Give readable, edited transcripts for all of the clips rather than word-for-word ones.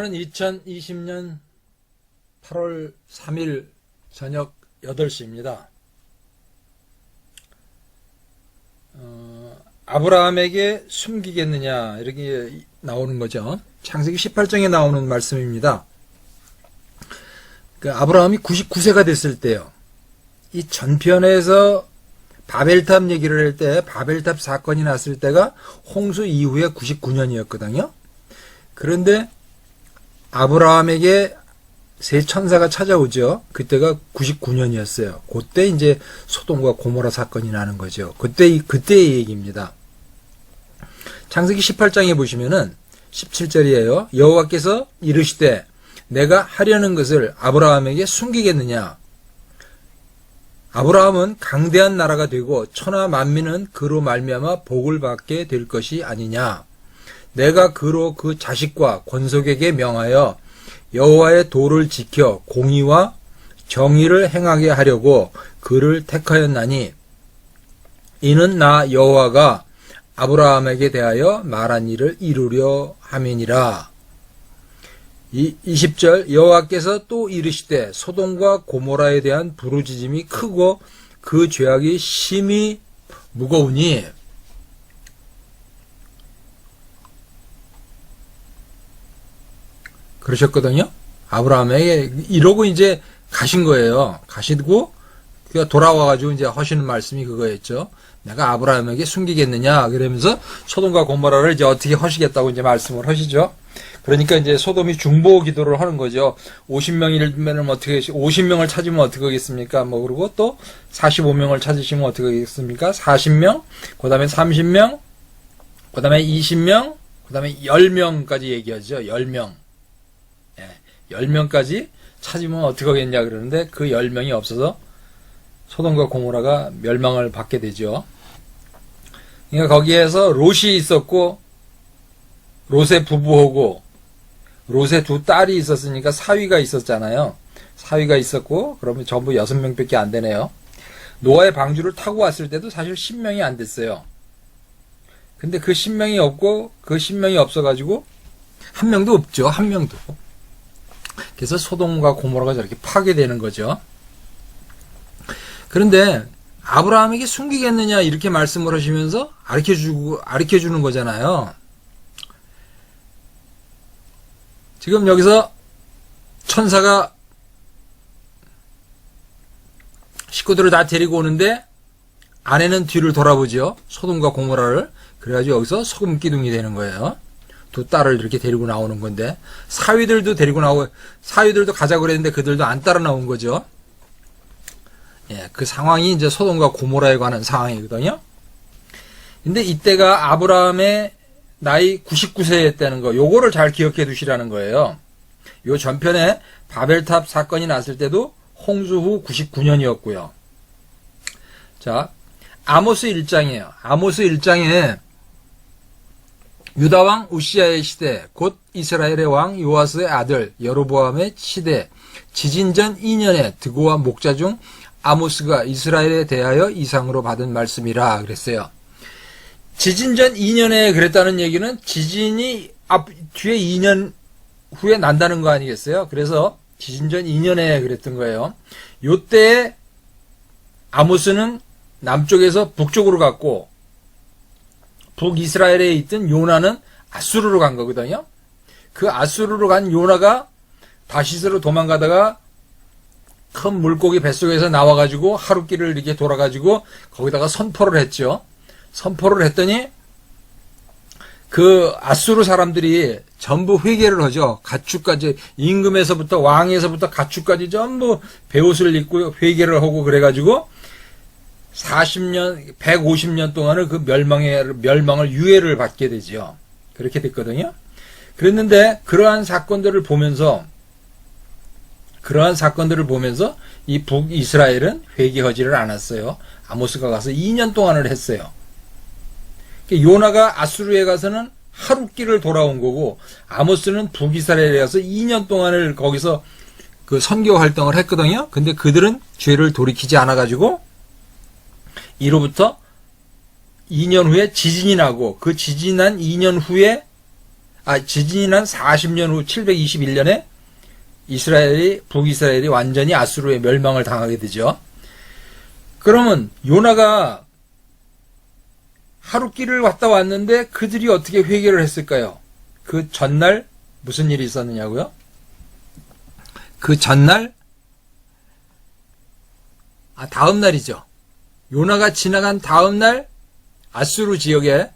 오늘은 2020년 8월 3일 저녁 8시입니다. 아브라함에게 숨기겠느냐 이렇게 나오는 거죠. 창세기 18장에 나오는 말씀입니다. 아브라함이 99세가 됐을 때요. 이 전편에서 바벨탑 얘기를 할 때 바벨탑 사건이 났을 때가 홍수 이후에 99년이었거든요. 그런데 아브라함에게 세 천사가 찾아오죠. 그때가 99년이었어요. 그때 이제 소돔과 고모라 사건이 나는 거죠. 그때의 얘기입니다. 창세기 18장에 보시면은 17절이에요. 여호와께서 이르시되 내가 하려는 것을 아브라함에게 숨기겠느냐. 아브라함은 강대한 나라가 되고 천하 만민은 그로 말미암아 복을 받게 될 것이 아니냐. 내가 그로 그 자식과 권속에게 명하여 여호와의 도를 지켜 공의와 정의를 행하게 하려고 그를 택하였나니 이는 나 여호와가 아브라함에게 대하여 말한 일을 이루려 함이니라. 20절 여호와께서 또 이르시되 소돔과 고모라에 대한 부르짖음이 크고 그 죄악이 심히 무거우니 그러셨거든요. 아브라함에게 이러고 이제 가신 거예요. 가시고 그가 돌아와가지고 이제 하시는 말씀이 그거였죠. 내가 아브라함에게 숨기겠느냐 그러면서 소돔과 고모라를 이제 어떻게 하시겠다고 이제 말씀을 하시죠. 그러니까 이제 소돔이 중보 기도를 하는 거죠. 50명이면 어떻게 50명을 찾으면 어떻게 하겠습니까? 뭐 그리고 또 45명을 찾으시면 어떻게 하겠습니까? 40명, 그다음에 30명, 그다음에 20명, 그다음에 10명까지 얘기하죠. 10명. 10명까지 찾으면 어떻게 하겠냐 그러는데 그 10명이 없어서 소돔과 고모라가 멸망을 받게 되죠. 그러니까 거기에서 롯이 있었고 롯의 부부하고 롯의 두 딸이 있었으니까 사위가 있었잖아요. 사위가 있었고 그러면 전부 6명밖에 안 되네요. 노아의 방주를 타고 왔을 때도 사실 10명이 안 됐어요. 근데 그 10명이 없고 그 10명이 없어가지고 한 명도 없죠. 한 명도. 그래서 소돔과 고모라가 저렇게 파괴되는 거죠. 그런데 아브라함에게 숨기겠느냐 이렇게 말씀을 하시면서 가르쳐주는 거잖아요. 지금 여기서 천사가 식구들을 다 데리고 오는데 아내는 뒤를 돌아보죠. 소돔과 고모라를. 그래가지고 여기서 소금 기둥이 되는 거예요. 두 딸을 이렇게 데리고 나오는 건데 사위들도 가자고 그랬는데 그들도 안 따라 나온 거죠. 예, 그 상황이 이제 소돔과 고모라에 관한 상황이거든요. 근데 이때가 아브라함의 나이 99세였다는 거, 요거를 잘 기억해 두시라는 거예요. 요 전편에 바벨탑 사건이 났을 때도 홍수 후 99년이었고요. 자, 아모스 1장이에요. 아모스 1장에 유다왕 우시아의 시대, 곧 이스라엘의 왕 요아스의 아들 여로보암의 시대, 지진전 2년에 드고와 목자 중 아모스가 이스라엘에 대하여 이상으로 받은 말씀이라 그랬어요. 지진전 2년에 그랬다는 얘기는 지진이 뒤에 2년 후에 난다는 거 아니겠어요? 그래서 지진전 2년에 그랬던 거예요. 요때 아모스는 남쪽에서 북쪽으로 갔고 북이스라엘에 있던 요나는 아수르로 간 거거든요. 그 아수르로 간 요나가 다시스로 도망가다가 큰 물고기 뱃속에서 나와가지고 하루길을 이렇게 돌아가지고 거기다가 선포를 했죠. 선포를 했더니 그 아수르 사람들이 전부 회개를 하죠. 가축까지 임금에서부터 왕에서부터 가축까지 전부 베옷을 입고 회개를 하고 그래가지고 40년, 150년 동안을 그 멸망을 유예를 받게 되죠. 그렇게 됐거든요. 그랬는데 그러한 사건들을 보면서 이 북이스라엘은 회개하지를 않았어요. 아모스가 가서 2년 동안을 했어요. 요나가 아수르에 가서는 하루길을 돌아온 거고 아모스는 북이스라엘에 가서 2년 동안을 거기서 그 선교 활동을 했거든요. 근데 그들은 죄를 돌이키지 않아가지고 이로부터 2년 후에 지진이 나고 그 지진 난 2년 후에 지진이 난 40년 후 721년에 북이스라엘이 완전히 아수르의 멸망을 당하게 되죠. 그러면 요나가 하루길을 왔다 왔는데 그들이 어떻게 회개를 했을까요? 그 전날 무슨 일이 있었느냐고요? 그 전날 다음 날이죠. 요나가 지나간 다음 날 아수르 지역에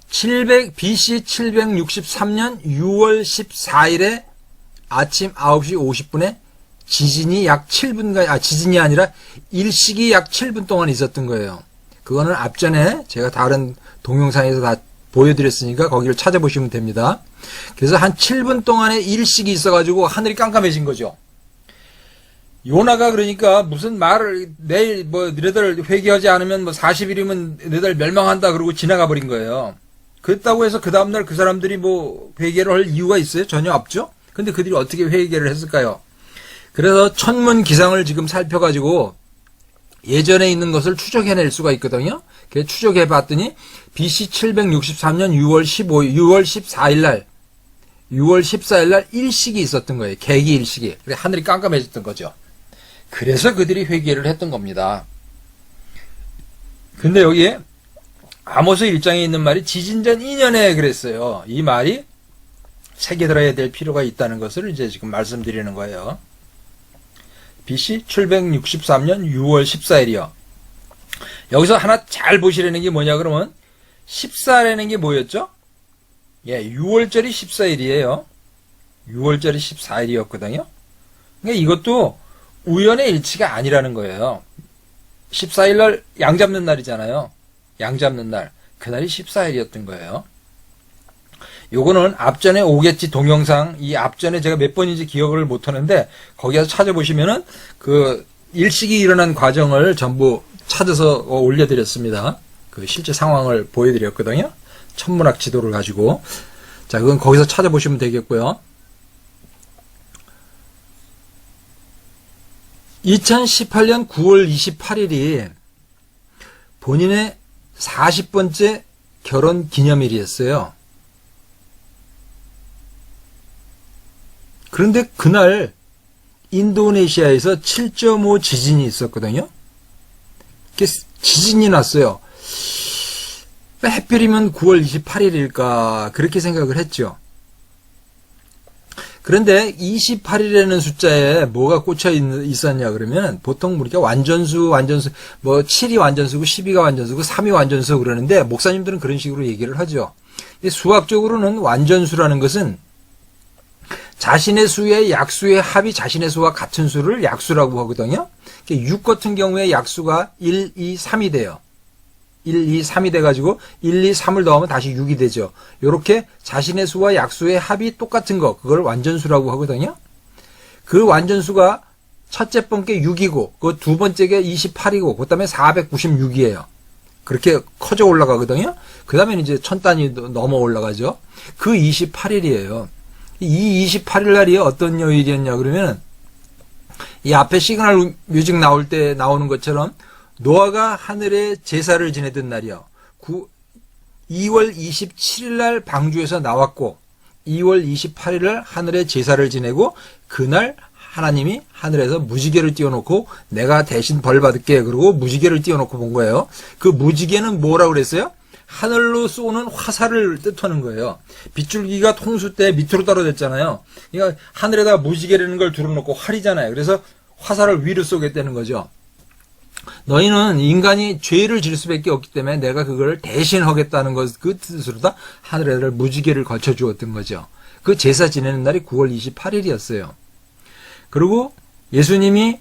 BC 763년 6월 14일에 아침 9시 50분에 지진이 약 7분간, 지진이 아니라 일식이 약 7분 동안 있었던 거예요. 그거는 앞전에 제가 다른 동영상에서 다 보여드렸으니까 거기를 찾아보시면 됩니다. 그래서 한 7분 동안의 일식이 있어가지고 하늘이 깜깜해진 거죠. 요나가 그러니까 무슨 말을 내일 너희들 회개하지 않으면 40일이면 너희들 멸망한다 그러고 지나가 버린 거예요. 그렇다고 해서 그 다음날 그 사람들이 회개를 할 이유가 있어요? 전혀 없죠? 근데 그들이 어떻게 회개를 했을까요? 그래서 천문 기상을 지금 살펴가지고 예전에 있는 것을 추적해낼 수가 있거든요. 그래서 추적해 봤더니 BC 763년 6월 14일 날 일식이 있었던 거예요. 개기 일식이. 그래서 하늘이 깜깜해졌던 거죠. 그래서 그들이 회개를 했던 겁니다. 근데 여기에 아모스 1장에 있는 말이 지진전 2년에 그랬어요. 이 말이 새겨들어야 될 필요가 있다는 것을 이제 지금 말씀드리는 거예요. BC 763년 6월 14일이요. 여기서 하나 잘 보시라는 게 뭐냐 그러면 14라는 게 뭐였죠? 6월절이 14일이에요. 6월절이 14일이었거든요. 그러니까 이것도 우연의 일치가 아니라는 거예요. 14일날 양 잡는 날이잖아요. 양 잡는 날. 그날이 14일이었던 거예요. 요거는 앞전에 오겠지 동영상, 이 앞전에 제가 몇 번인지 기억을 못하는데 거기에서 찾아보시면은 그 일식이 일어난 과정을 전부 찾아서 올려드렸습니다. 그 실제 상황을 보여드렸거든요. 천문학 지도를 가지고. 자, 그건 거기서 찾아보시면 되겠고요. 2018년 9월 28일이 본인의 40번째 결혼 기념일이었어요. 그런데 그날 인도네시아에서 7.5 지진이 있었거든요. 지진이 났어요. 하필이면 9월 28일일까 그렇게 생각을 했죠. 그런데 28이라는 숫자에 뭐가 꽂혀 있었냐 그러면 보통 우리가 완전수 7이 완전수고 12가 완전수고 3이 완전수 그러는데 목사님들은 그런 식으로 얘기를 하죠. 근데 수학적으로는 완전수라는 것은 자신의 수의 약수의 합이 자신의 수와 같은 수를 약수라고 하거든요. 6 같은 경우에 약수가 1, 2, 3이 돼요. 1, 2, 3이 돼가지고 1, 2, 3을 더하면 다시 6이 되죠. 이렇게 자신의 수와 약수의 합이 똑같은 거, 그걸 완전수라고 하거든요. 그 완전수가 첫째 번께 6이고 그 두 번째가 28이고 그 다음에 496이에요. 그렇게 커져 올라가거든요. 그 다음에 이제 1000단위 넘어 올라가죠. 그 28일이에요. 이 28일 날이 어떤 요일이었냐 그러면 이 앞에 시그널 뮤직 나올 때 나오는 것처럼 노아가 하늘에 제사를 지내던 날이요. 2월 27일 날 방주에서 나왔고 2월 28일 날 하늘에 제사를 지내고 그날 하나님이 하늘에서 무지개를 띄워놓고 내가 대신 벌 받을게 그러고 무지개를 띄워놓고 본 거예요. 그 무지개는 뭐라고 그랬어요? 하늘로 쏘는 화살을 뜻하는 거예요. 빗줄기가 통수 때 밑으로 떨어졌잖아요. 그러니까 하늘에다가 무지개라는 걸 둘러놓고 활이잖아요. 그래서 화살을 위로 쏘겠다는 거죠. 너희는 인간이 죄를 질 수밖에 없기 때문에 내가 그걸 대신하겠다는 것, 그 뜻으로다 하늘에다 무지개를 걸쳐주었던 거죠. 그 제사 지내는 날이 9월 28일이었어요. 그리고 예수님이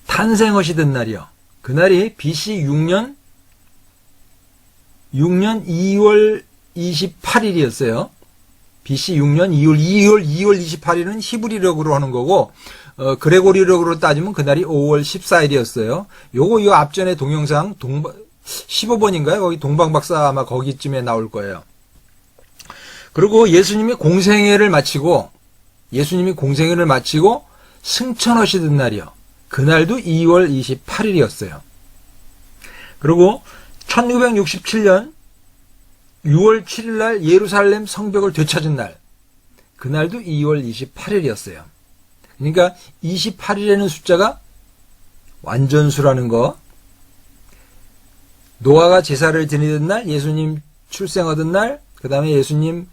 탄생하시던 날이요. 그날이 BC 6년 2월 28일이었어요. BC 6년 2월 28일은 히브리력으로 하는 거고, 그레고리력으로 따지면 그날이 5월 14일이었어요. 요 앞전에 동영상 15번인가요? 거기 동방박사 아마 거기쯤에 나올 거예요. 그리고 예수님이 공생애를 마치고 승천하시던 날이요. 그날도 2월 28일이었어요. 그리고 1967년 6월 7일 날 예루살렘 성벽을 되찾은 날, 그날도 2월 28일이었어요. 그러니까 28일에는 숫자가 완전수라는 거, 노아가 제사를 드리던 날, 예수님 출생하던 날, 그 다음에 예수님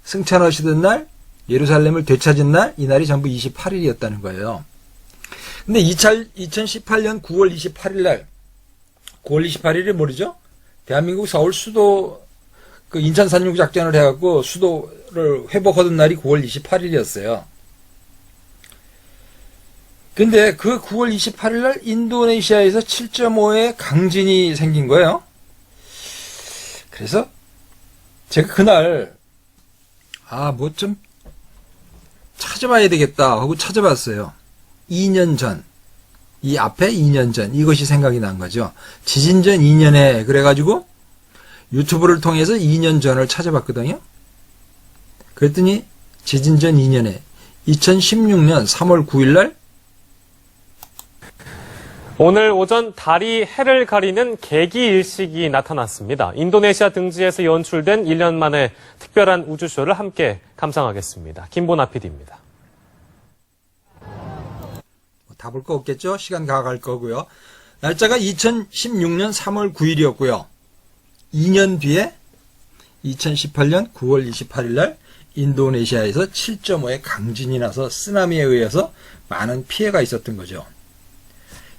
승천하시던 날, 예루살렘을 되찾은 날, 이 날이 전부 28일이었다는 거예요. 근데 2018년 9월 28일 날, 9월 28일이 뭐죠? 대한민국 서울 수도 그 인천 산육 작전을 해갖고 수도를 회복하던 날이 9월 28일이었어요. 근데 그 9월 28일 날 인도네시아에서 7.5의 강진이 생긴 거예요. 그래서 제가 그날 뭐 좀 찾아봐야 되겠다 하고 찾아봤어요. 2년 전, 이 앞에 2년 전 이것이 생각이 난 거죠. 지진 전 2년에 그래가지고 유튜브를 통해서 2년 전을 찾아봤거든요. 그랬더니 지진 전 2년에 2016년 3월 9일 날 오늘 오전 달이 해를 가리는 개기일식이 나타났습니다. 인도네시아 등지에서 연출된 1년 만에 특별한 우주쇼를 함께 감상하겠습니다. 김보나 PD입니다. 다 볼 거 없겠죠? 시간 가갈 거고요. 날짜가 2016년 3월 9일이었고요. 2년 뒤에 2018년 9월 28일 날 인도네시아에서 7.5의 강진이 나서 쓰나미에 의해서 많은 피해가 있었던 거죠.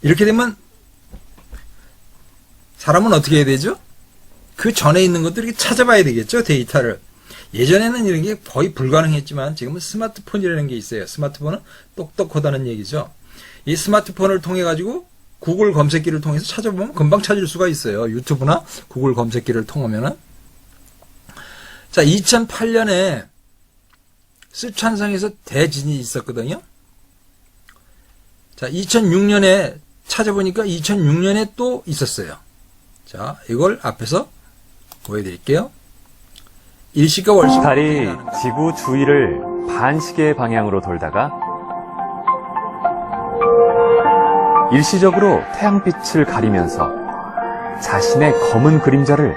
이렇게 되면 사람은 어떻게 해야 되죠? 그 전에 있는 것들 이렇게 찾아봐야 되겠죠, 데이터를. 예전에는 이런 게 거의 불가능했지만 지금은 스마트폰이라는 게 있어요. 스마트폰은 똑똑하다는 얘기죠. 이 스마트폰을 통해 가지고 구글 검색기를 통해서 찾아보면 금방 찾을 수가 있어요. 유튜브나 구글 검색기를 통하면은. 자, 2008년에 쓰촨성에서 대진이 있었거든요. 자, 2006년에 찾아보니까 2006년에 또 있었어요. 자, 이걸 앞에서 보여드릴게요. 일시가 월시가 달이 지구 주위를 반시계 방향으로 돌다가 일시적으로 태양빛을 가리면서 자신의 검은 그림자를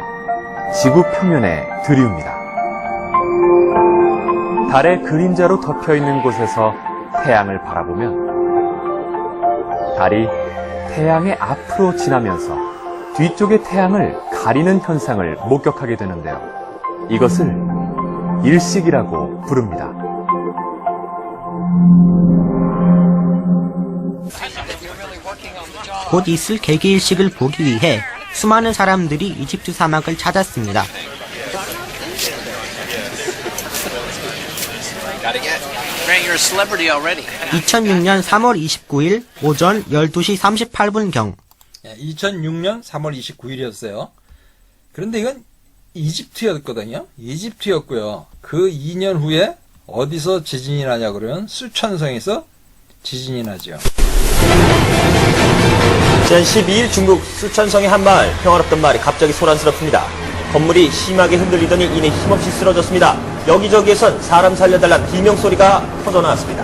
지구 표면에 들이웁니다. 달의 그림자로 덮여 있는 곳에서 태양을 바라보면 달이 태양의 앞으로 지나면서 뒤쪽의 태양을 가리는 현상을 목격하게 되는데요. 이것을 일식이라고 부릅니다. 곧 있을 개기일식을 보기 위해 수많은 사람들이 이집트 사막을 찾았습니다. 2006년 3월 29일 오전 12시 38분경 2006년 3월 29일이었어요. 그런데 이건 이집트였거든요. 이집트였고요. 그 2년 후에 어디서 지진이 나냐 그러면 쓰촨성에서 지진이 나죠. 지난 12일 중국 쓰촨성의 한 마을, 평화롭던 마을이 갑자기 소란스럽습니다. 건물이 심하게 흔들리더니 이내 힘없이 쓰러졌습니다. 여기저기에선 사람 살려달란 비명소리가 터져나왔습니다.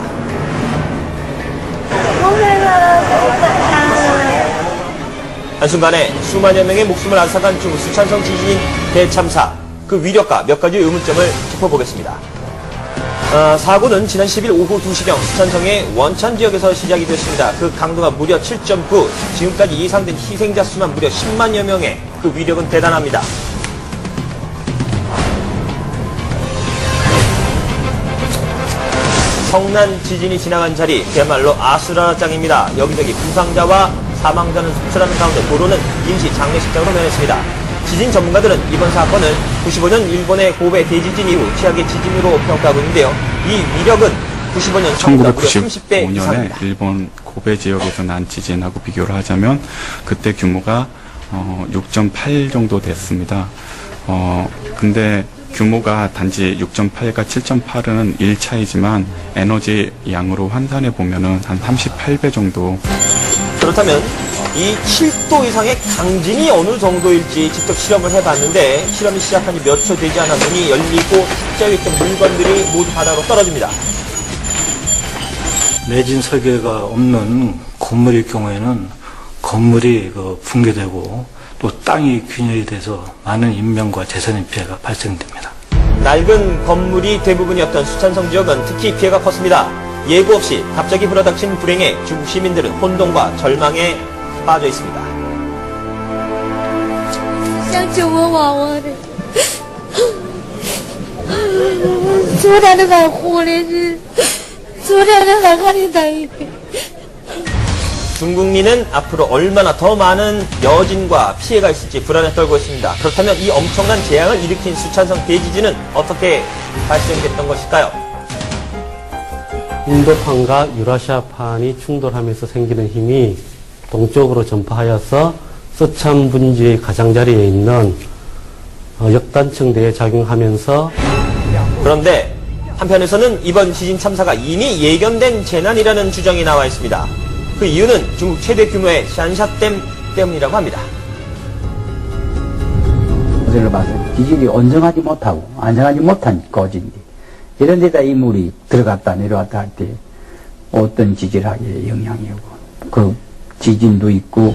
한순간에 수만여 명의 목숨을 앗아간 중국 쓰촨성 지진 대참사, 그 위력과 몇 가지 의문점을 짚어보겠습니다. 사고는 지난 10일 오후 2시경 쓰촨성의 원천 지역에서 시작이 됐습니다. 그 강도가 무려 7.9, 지금까지 예상된 희생자 수만 무려 10만여 명의 그 위력은 대단합니다. 성난 지진이 지나간 자리, 그야말로 아수라장입니다. 여기저기 부상자와 사망자는 속출하는 가운데 도로는 임시 장례식장으로 변했습니다. 지진 전문가들은 이번 사건을 95년 일본의 고베 대지진 이후 최악의 지진으로 평가하고 있는데요. 이 위력은 95년 1995년에 일본 고베 지역에서 난 지진하고 비교를 하자면 그때 규모가 6.8 정도 됐습니다. 근데 규모가 단지 6.8과 7.8은 1차이지만 에너지 양으로 환산해 보면은 한 38배 정도. 그렇다면 이 7도 이상의 강진이 어느 정도일지 직접 실험을 해봤는데 실험이 시작한 지 몇 초 되지 않아 문이 열리고 숫자에 있던 물건들이 모두 바다로 떨어집니다. 내진 설계가 없는 건물일 경우에는 건물이 붕괴되고 또 땅이 균열이 돼서 많은 인명과 재산의 피해가 발생됩니다. 낡은 건물이 대부분이었던 수찬성 지역은 특히 피해가 컸습니다. 예고 없이 갑자기 불어닥친 불행에 중국 시민들은 혼돈과 절망에 빠져 있습니다. 想救我娃娃的，昨天都还活的是，昨天都还看你在一边。 중국민은 앞으로 얼마나 더 많은 여진과 피해가 있을지 불안에 떨고 있습니다. 그렇다면 이 엄청난 재앙을 일으킨 수찬성 대지진은 어떻게 발생됐던 것일까요? 인도판과 유라시아판이 충돌하면서 생기는 힘이 동쪽으로 전파하여서 서참 분지의 가장자리에 있는 역단층대에 작용하면서 그런데 한편에서는 이번 지진 참사가 이미 예견된 재난이라는 주장이 나와 있습니다. 그 이유는 중국 최대 규모의 샨샤댐 때문이라고 합니다. 제가 봐서 지질이 온정하지 못하고 안정하지 못한 고지인데 이런 데다 이 물이 들어갔다 내려왔다 할 때 어떤 지질학에 영향이 오고 그 지진도 있고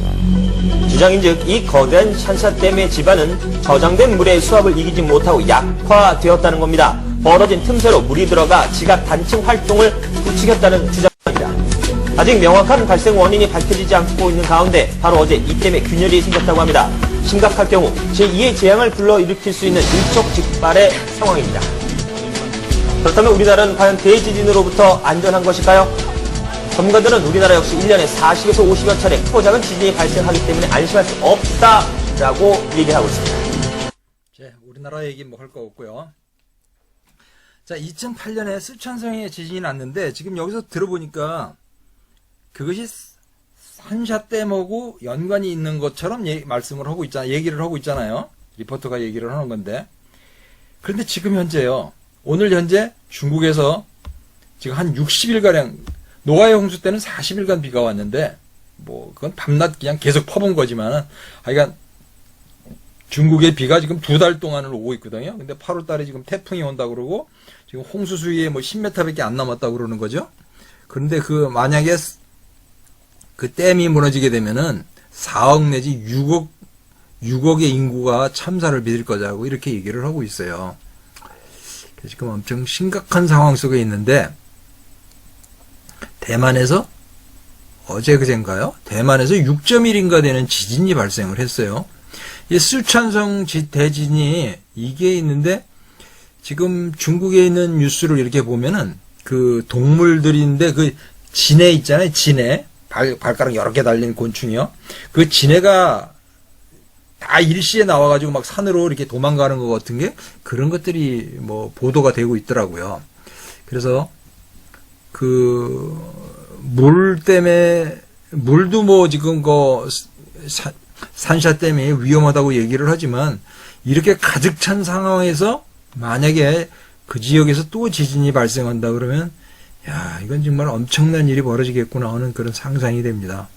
주장인즉 이 거대한 샨샤댐의 지반은 저장된 물의 수압을 이기지 못하고 약화되었다는 겁니다. 벌어진 틈새로 물이 들어가 지각 단층 활동을 부추겼다는 주장입니다. 아직 명확한 발생 원인이 밝혀지지 않고 있는 가운데 바로 어제 이때문에 균열이 생겼다고 합니다. 심각할 경우 제2의 재앙을 불러일으킬 수 있는 일촉즉발의 상황입니다. 그렇다면 우리나라는 과연 대지진으로부터 안전한 것일까요? 전문가들은 우리나라 역시 1년에 40에서 50여 차례 크고 작은 지진이 발생하기 때문에 안심할 수 없다라고 얘기하고 있습니다. 우리나라 얘기 뭐 할 거 없고요. 자, 2008년에 쓰촨성에 지진이 났는데 지금 여기서 들어보니까 그것이 샨샤댐하고 연관이 있는 것처럼 말씀을 하고 있잖아요. 얘기를 하고 있잖아요. 리포터가 얘기를 하는 건데. 그런데 지금 현재요. 오늘 현재 중국에서 지금 한 60일가량 노아의 홍수 때는 40일간 비가 왔는데 뭐 그건 밤낮 그냥 계속 퍼본 거지만은 하여간 중국의 비가 지금 2달 동안을 오고 있거든요. 근데 8월 달에 지금 태풍이 온다 그러고 지금 홍수 수위에 뭐 10m밖에 안 남았다고 그러는 거죠. 그런데 그 만약에 그 댐이 무너지게 되면은 4억 내지 6억의 인구가 참사를 빚을 거자고 이렇게 얘기를 하고 있어요. 지금 엄청 심각한 상황 속에 있는데 대만에서 어제 그젠가요? 대만에서 6.1인가 되는 지진이 발생을 했어요. 이 쓰촨성 대진이 이게 있는데 지금 중국에 있는 뉴스를 이렇게 보면은 그 동물들인데 그 진해 있잖아요. 진해. 발가락 여러 개 달린 곤충이요. 그 진해가 다 일시에 나와가지고 막 산으로 이렇게 도망가는 것 같은 게 그런 것들이 뭐 보도가 되고 있더라고요. 그래서 그 물 때문에 물도 뭐 지금 그 샨샤댐이 위험하다고 얘기를 하지만 이렇게 가득 찬 상황에서 만약에 그 지역에서 또 지진이 발생한다 그러면 야, 이건 정말 엄청난 일이 벌어지겠구나 하는 그런 상상이 됩니다.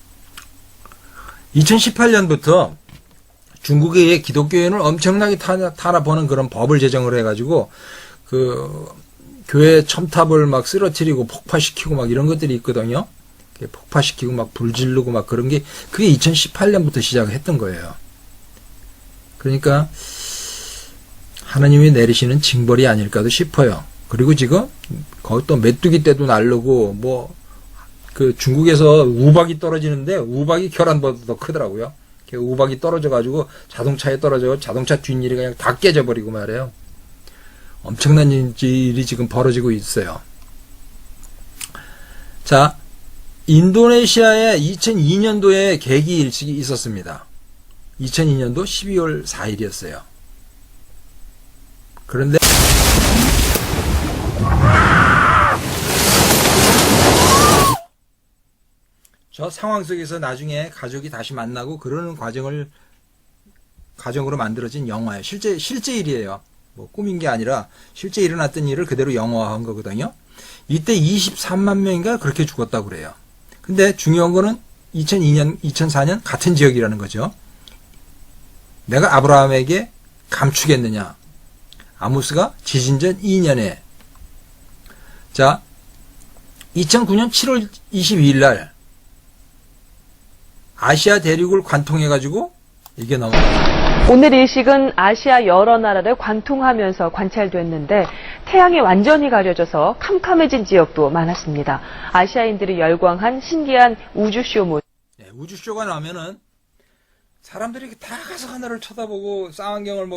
2018년부터 중국의 기독교인을 엄청나게 탄압하는 그런 법을 제정을 해가지고 그 교회 첨탑을 막 쓰러뜨리고 폭파시키고 막 이런 것들이 있거든요. 폭파시키고 막 불지르고 막 그런 게 그게 2018년부터 시작했던 거예요. 그러니까 하나님이 내리시는 징벌이 아닐까도 싶어요. 그리고 지금 거기 또 메뚜기 떼도 날르고 뭐 그 중국에서 우박이 떨어지는데 우박이 계란보다 더 크더라고요. 우박이 떨어져가지고 자동차에 떨어져 자동차 뒷일이 그냥 다 깨져버리고 말이에요. 엄청난 일이 지금 벌어지고 있어요. 자, 인도네시아에 2002년도에 개기 일식이 있었습니다. 2002년도 12월 4일이었어요. 그런데 저 상황 속에서 나중에 가족이 다시 만나고 그러는 과정으로 만들어진 영화예요. 실제 일이에요. 뭐 꾸민 게 아니라 실제 일어났던 일을 그대로 영화화한 거거든요. 이때 23만 명인가 그렇게 죽었다고 그래요. 근데 중요한 거는 2004년 같은 지역이라는 거죠. 내가 아브라함에게 감추겠느냐. 아모스가 지진 전 2년에 자 2009년 7월 22일 날 아시아 대륙을 관통해가지고 이게 너무 오늘 일식은 아시아 여러 나라를 관통하면서 관찰됐는데 태양이 완전히 가려져서 캄캄해진 지역도 많았습니다. 아시아인들이 열광한 신기한 우주쇼 모습. 네, 우주쇼가 나면은 사람들이 다 가서 하늘을 쳐다보고 쌍안경을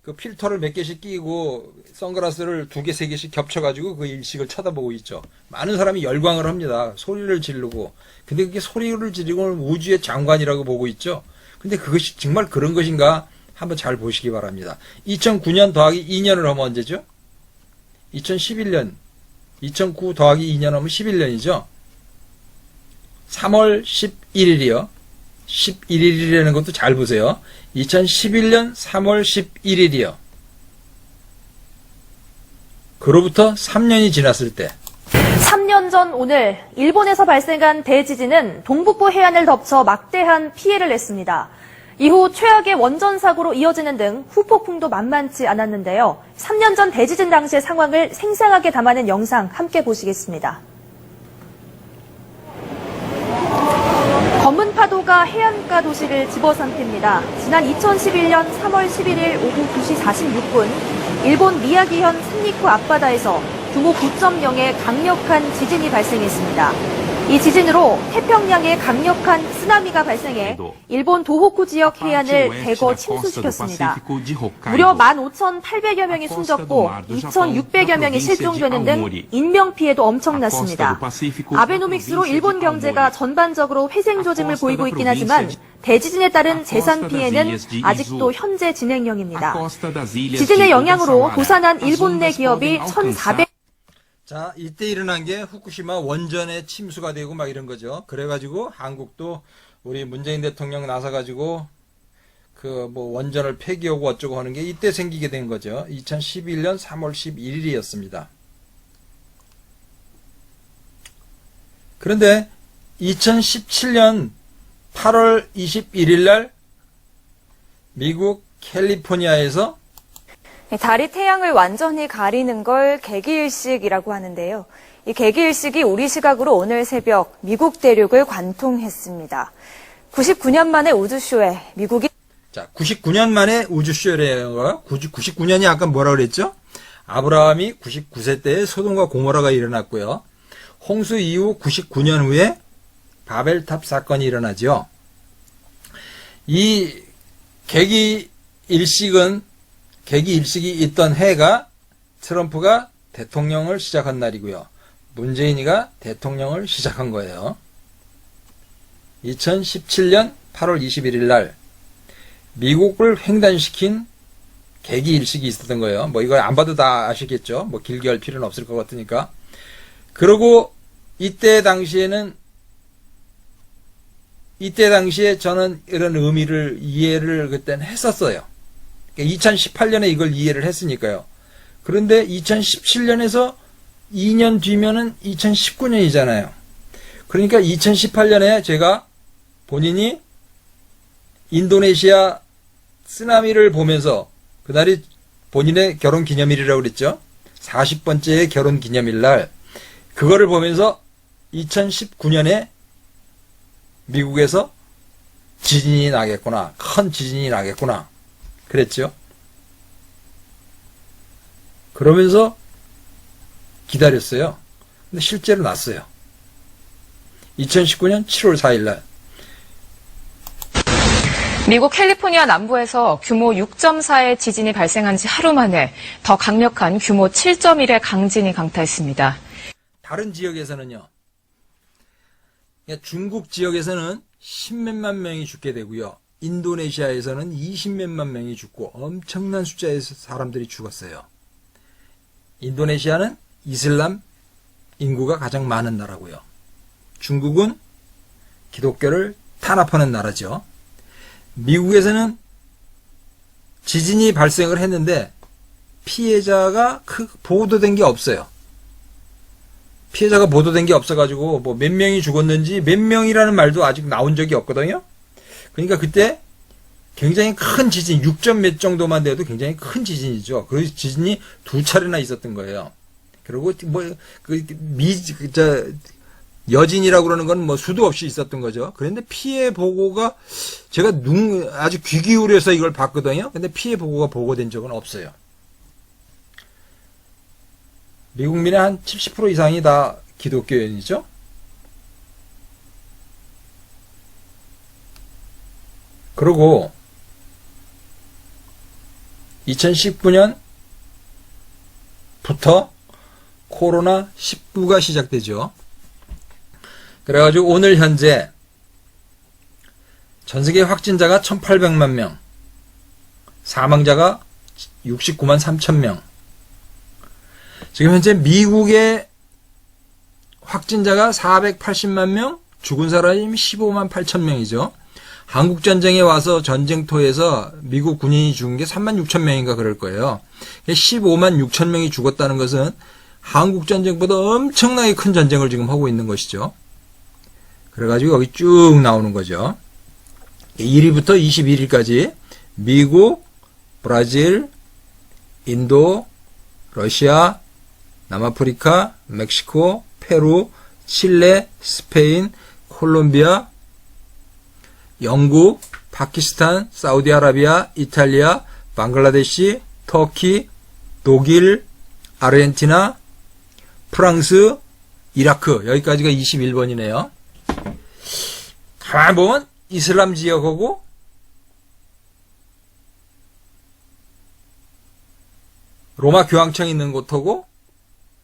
그 필터를 몇 개씩 끼고 선글라스를 2개, 3개씩 겹쳐가지고 그 일식을 쳐다보고 있죠. 많은 사람이 열광을 합니다. 소리를 지르고. 근데 그게 소리를 지르고는 우주의 장관이라고 보고 있죠. 근데 그것이 정말 그런 것인가 한번 잘 보시기 바랍니다. 2009년 더하기 2년을 하면 언제죠? 2011년. 2009 더하기 2년 하면 11년이죠. 3월 11일이요. 11일이라는 것도 잘 보세요. 2011년 3월 11일이요. 그로부터 3년이 지났을 때 3년 전 오늘 일본에서 발생한 대지진은 동북부 해안을 덮쳐 막대한 피해를 냈습니다. 이후 최악의 원전 사고로 이어지는 등 후폭풍도 만만치 않았는데요. 3년 전 대지진 당시의 상황을 생생하게 담아낸 영상 함께 보시겠습니다. 검은 파도가 해안가 도시를 집어삼킵니다. 지난 2011년 3월 11일 오후 2시 46분 일본 미야기현 산리쿠 앞바다에서 규모 9.0의 강력한 지진이 발생했습니다. 이 지진으로 태평양에 강력한 쓰나미가 발생해 일본 도호쿠 지역 해안을 대거 침수시켰습니다. 무려 15,800여 명이 숨졌고 2,600여 명이 실종되는 등 인명피해도 엄청났습니다. 아베노믹스로 일본 경제가 전반적으로 회생조짐을 보이고 있긴 하지만 대지진에 따른 재산 피해는 아직도 현재 진행형입니다. 지진의 영향으로 도산한 일본 내 기업이 1,400 자, 이때 일어난 게 후쿠시마 원전에 침수가 되고 막 이런 거죠. 그래가지고 한국도 우리 문재인 대통령 나서가지고 그 원전을 폐기하고 어쩌고 하는 게 이때 생기게 된 거죠. 2011년 3월 11일이었습니다. 그런데 2017년 8월 21일 날 미국 캘리포니아에서 달이 태양을 완전히 가리는 걸 개기일식이라고 하는데요. 이 개기일식이 우리 시각으로 오늘 새벽 미국 대륙을 관통했습니다. 99년 만에 우주쇼에 미국이 99년 만에 우주쇼래요. 99년이 아까 뭐라 그랬죠? 아브라함이 99세 때에 소돔과 고모라가 일어났고요. 홍수 이후 99년 후에 바벨탑 사건이 일어나죠. 이 개기일식이 있던 해가 트럼프가 대통령을 시작한 날이고요. 문재인이가 대통령을 시작한 거예요. 2017년 8월 21일 날 미국을 횡단시킨 개기일식이 있었던 거예요. 이거 안 봐도 다 아시겠죠? 길게 할 필요는 없을 것 같으니까. 그리고 이때 당시에 저는 이런 의미를 이해를 그때는 했었어요. 2018년에 이걸 이해를 했으니까요. 그런데 2017년에서 2년 뒤면은 2019년이잖아요. 그러니까 2018년에 제가 본인이 인도네시아 쓰나미를 보면서 그날이 본인의 결혼 기념일이라고 그랬죠. 40번째 결혼 기념일 날 그거를 보면서 2019년에 미국에서 지진이 나겠구나. 큰 지진이 나겠구나. 그랬죠. 그러면서 기다렸어요. 근데 실제로 났어요. 2019년 7월 4일 날. 미국 캘리포니아 남부에서 규모 6.4의 지진이 발생한 지 하루 만에 더 강력한 규모 7.1의 강진이 강타했습니다. 다른 지역에서는요. 중국 지역에서는 10몇만 명이 죽게 되고요. 인도네시아에서는 20몇만 명이 죽고 엄청난 숫자의 사람들이 죽었어요. 인도네시아는 이슬람 인구가 가장 많은 나라고요. 중국은 기독교를 탄압하는 나라죠. 미국에서는 지진이 발생을 했는데 피해자가 보도된 게 없어요. 피해자가 보도된 게 없어가지고 몇 명이 죽었는지 몇 명이라는 말도 아직 나온 적이 없거든요. 그러니까 그때 굉장히 큰 지진, 6점 몇 정도만 돼도 굉장히 큰 지진이죠. 그 지진이 2차례나 있었던 거예요. 그리고 여진이라고 그러는 건 뭐 수도 없이 있었던 거죠. 그런데 피해 보고가 제가 아주 귀 기울여서 이걸 봤거든요. 근데 피해 보고가 보고된 적은 없어요. 미국민의 한 70% 이상이 다 기독교인이죠. 그리고 2019년부터 코로나19가 시작되죠. 그래가지고 오늘 현재 전세계 확진자가 1,800만 명, 사망자가 69만 3천 명. 지금 현재 미국의 확진자가 480만 명, 죽은 사람이 15만 8천 명이죠. 한국전쟁에 와서 전쟁터에서 미국 군인이 죽은 게 3만 6천 명인가 그럴 거예요. 15만 6천 명이 죽었다는 것은 한국전쟁보다 엄청나게 큰 전쟁을 지금 하고 있는 것이죠. 그래가지고 여기 쭉 나오는 거죠. 1위부터 21위까지 미국, 브라질, 인도, 러시아, 남아프리카, 멕시코, 페루, 칠레, 스페인, 콜롬비아, 영국, 파키스탄, 사우디아라비아, 이탈리아, 방글라데시, 터키, 독일, 아르헨티나, 프랑스, 이라크. 여기까지가 21번이네요. 가만 보면 이슬람 지역하고 로마 교황청 있는 곳하고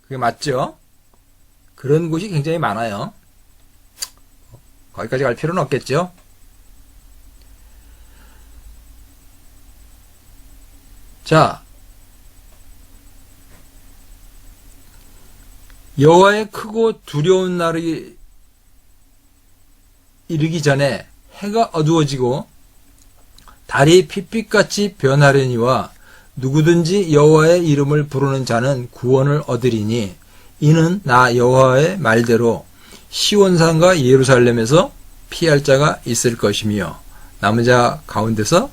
그게 맞죠? 그런 곳이 굉장히 많아요. 거기까지 갈 필요는 없겠죠? 자, 여호와의 크고 두려운 날이 이르기 전에 해가 어두워지고 달이 핏빛같이 변하려니와 누구든지 여호와의 이름을 부르는 자는 구원을 얻으리니 이는 나 여호와의 말대로 시온산과 예루살렘에서 피할 자가 있을 것이며 남은 자 가운데서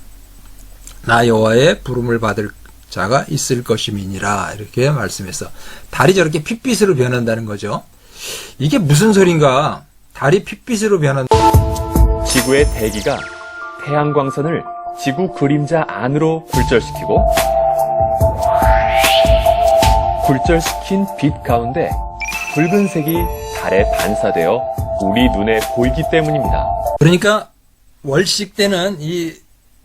나 여호와의 부름을 받을 자가 있을 것임이니라. 이렇게 말씀해서 달이 저렇게 핏빛으로 변한다는 거죠. 이게 무슨 소린가? 달이 핏빛으로 변한다. 지구의 대기가 태양광선을 지구 그림자 안으로 굴절시키고 굴절시킨 빛 가운데 붉은색이 달에 반사되어 우리 눈에 보이기 때문입니다. 그러니까 월식 때는 이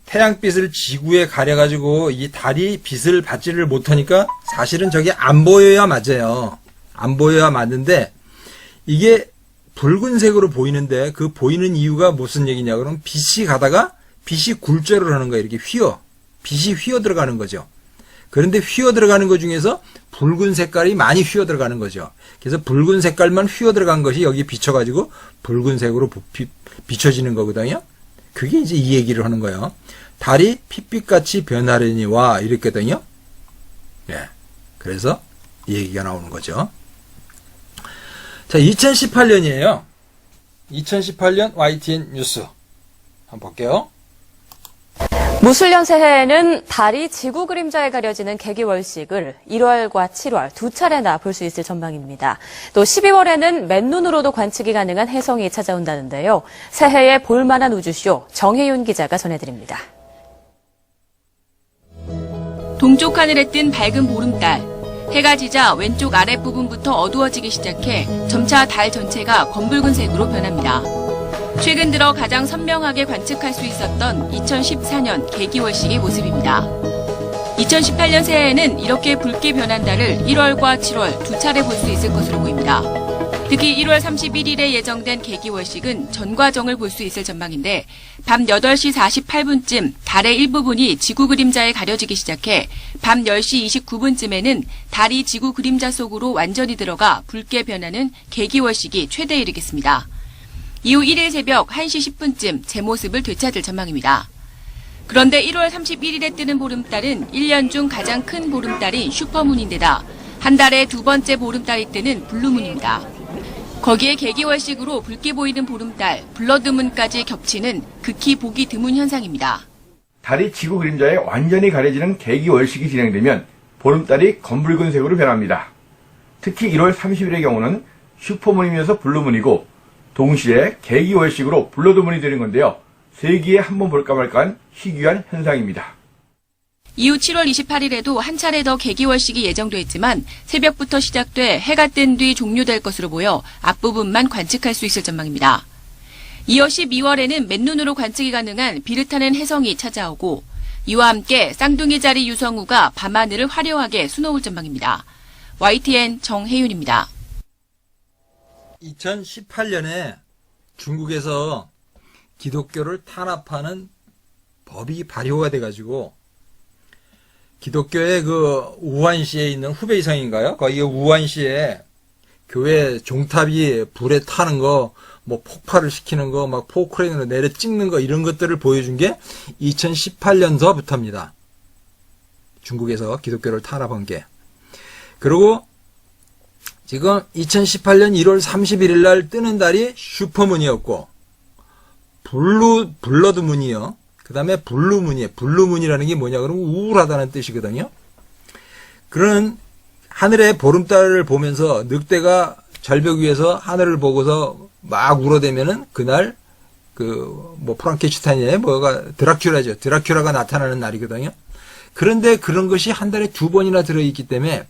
태양빛을 지구에 가려가지고 이 달이 빛을 받지를 못하니까 사실은 저게 안 보여야 맞아요. 안 보여야 맞는데 이게 붉은색으로 보이는데 그 보이는 이유가 무슨 얘기냐 그러면 빛이 가다가 빛이 굴절을 하는 거예요. 이렇게 빛이 휘어 들어가는 거죠. 그런데 휘어 들어가는 것 중에서 붉은 색깔이 많이 휘어 들어가는 거죠. 그래서 붉은 색깔만 휘어 들어간 것이 여기 비춰가지고 붉은색으로 비춰지는 거거든요. 그게 이제 이 얘기를 하는 거예요. 달이 핏빛같이 변하려니와 이랬거든요. 예. 그래서 이 얘기가 나오는 거죠. 자, 2018년이에요. 2018년 YTN 뉴스. 한번 볼게요. 무술년 새해에는 달이 지구 그림자에 가려지는 개기월식을 1월과 7월 두 차례나 볼 수 있을 전망입니다. 또 12월에는 맨눈으로도 관측이 가능한 혜성이 찾아온다는데요. 새해에 볼만한 우주쇼 정혜윤 기자가 전해드립니다. 동쪽 하늘에 뜬 밝은 보름달. 해가 지자 왼쪽 아랫부분부터 어두워지기 시작해 점차 달 전체가 검붉은색으로 변합니다. 최근 들어 가장 선명하게 관측할 수 있었던 2014년 개기월식의 모습입니다. 2018년 새해에는 이렇게 붉게 변한 달을 1월과 7월 두 차례 볼 수 있을 것으로 보입니다. 특히 1월 31일에 예정된 개기월식은 전과정을 볼 수 있을 전망인데 밤 8시 48분쯤 달의 일부분이 지구 그림자에 가려지기 시작해 밤 10시 29분쯤에는 달이 지구 그림자 속으로 완전히 들어가 붉게 변하는 개기월식이 최대에 이르겠습니다. 이후 1일 새벽 1시 10분쯤 제 모습을 되찾을 전망입니다. 그런데 1월 31일에 뜨는 보름달은 1년 중 가장 큰 보름달인 슈퍼문인데다 한 달에 두 번째 보름달이 뜨는 블루문입니다. 거기에 개기월식으로 붉게 보이는 보름달, 블러드문까지 겹치는 극히 보기 드문 현상입니다. 달이 지구 그림자에 완전히 가려지는 개기월식이 진행되면 보름달이 검붉은색으로 변합니다. 특히 1월 30일의 경우는 슈퍼문이면서 블루문이고 동시에 개기월식으로 블러드문이 되는 건데요. 세기에 한번 볼까 말까한 희귀한 현상입니다. 이후 7월 28일에도 한 차례 더 개기월식이 예정돼 있지만 새벽부터 시작돼 해가 뜬 뒤 종료될 것으로 보여 앞부분만 관측할 수 있을 전망입니다. 이어 12월에는 맨눈으로 관측이 가능한 비르타는 혜성이 찾아오고 이와 함께 쌍둥이 자리 유성우가 밤하늘을 화려하게 수놓을 전망입니다. YTN 정혜윤입니다. 2018년에 중국에서 기독교를 탄압하는 법이 발효가 돼가지고 기독교의 그 우한시에 있는 후베이성인가요? 거기 우한시에 교회 종탑이 불에 타는 거, 뭐 폭발을 시키는 거, 막 포크레인으로 내려 찍는 거 이런 것들을 보여준 게 2018년서부터입니다. 중국에서 기독교를 탄압한 게. 그리고 지금 2018년 1월 31일 날 뜨는 달이 슈퍼문이었고 블러드문이요. 그 다음에 블루문이에요. 블루문이라는 게 뭐냐 그러면 우울하다는 뜻이거든요. 그런 하늘의 보름달을 보면서 늑대가 절벽 위에서 하늘을 보고서 막 울어대면은 그날 뭐 프랑켄슈타인의 뭐가 드라큘라죠. 드라큘라가 나타나는 날이거든요. 그런데 그런 것이 한 달에 2번이나 들어있기 때문에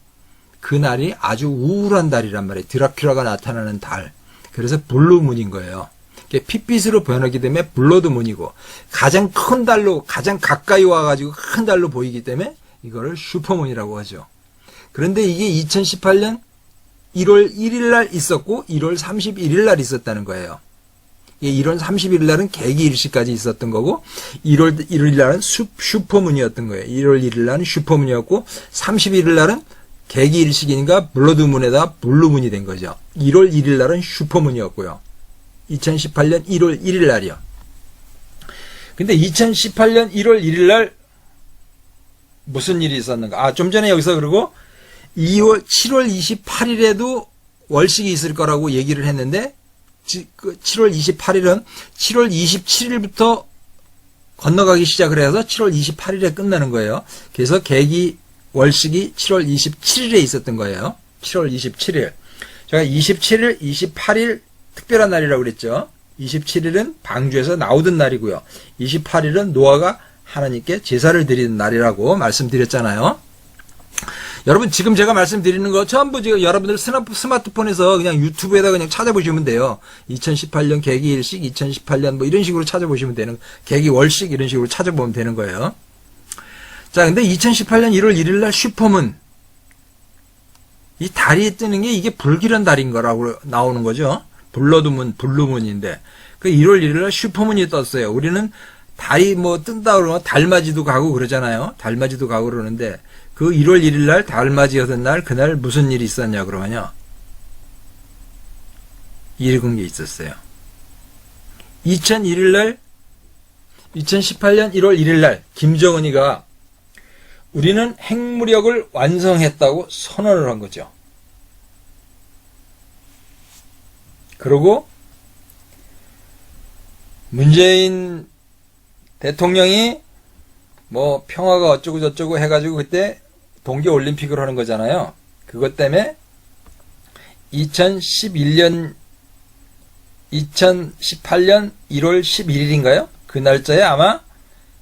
그날이 아주 우울한 달이란 말이에요. 드라큘라가 나타나는 달. 그래서 블루문인 거예요. 핏빛으로 변하기 때문에 블러드문이고 가장 큰 달로 가장 가까이 와가지고 큰 달로 보이기 때문에 이거를 슈퍼문이라고 하죠. 그런데 이게 2018년 1월 1일 날 있었고 1월 31일 날 있었다는 거예요. 1월 31일 날은 개기일식까지 있었던 거고 1월 1일 날은 슈퍼문이었던 거예요. 1월 1일 날은 슈퍼문이었고 31일 날은 개기일식이니까 블러드문에다 블루문이 된 거죠. 1월 1일 날은 슈퍼문이었고요. 2018년 1월 1일 날이요. 근데 2018년 1월 1일 날 무슨 일이 있었는가? 좀 전에 여기서 그리고 7월 28일에도 월식이 있을 거라고 얘기를 했는데 7월 28일은 7월 27일부터 건너가기 시작을 해서 7월 28일에 끝나는 거예요. 그래서 개기 월식이 7월 27일에 있었던 거예요. 7월 27일. 제가 27일, 28일 특별한 날이라고 그랬죠. 27일은 방주에서 나오던 날이고요. 28일은 노아가 하나님께 제사를 드리는 날이라고 말씀드렸잖아요. 여러분 지금 제가 말씀드리는 거 전부 지금 여러분들 스마트폰에서 그냥 유튜브에다 그냥 찾아보시면 돼요. 2018년 개기일식, 2018년 뭐 이런 식으로 찾아보시면 되는, 개기월식 이런 식으로 찾아보면 되는 거예요. 자, 근데 2018년 1월 1일 날 슈퍼문, 이 달이 뜨는 게 이게 불길한 달인 거라고 나오는 거죠. 블러드문, 블루문인데 그 1월 1일 날 슈퍼문이 떴어요. 우리는 달이 뭐 뜬다 그러면 달맞이도 가고 그러잖아요. 달맞이도 가고 그러는데 그 1월 1일 날 달맞이였던 날 그날 무슨 일이 있었냐 그러면요. 이런 게 있었어요. 2001일 날 2018년 1월 1일 날 김정은이가 우리는 핵무력을 완성했다고 선언을 한 거죠. 그리고 문재인 대통령이 뭐 평화가 어쩌고 저쩌고 해가지고 그때 동계올림픽을 하는 거잖아요. 그것 때문에 2018년 1월 11일인가요? 그 날짜에 아마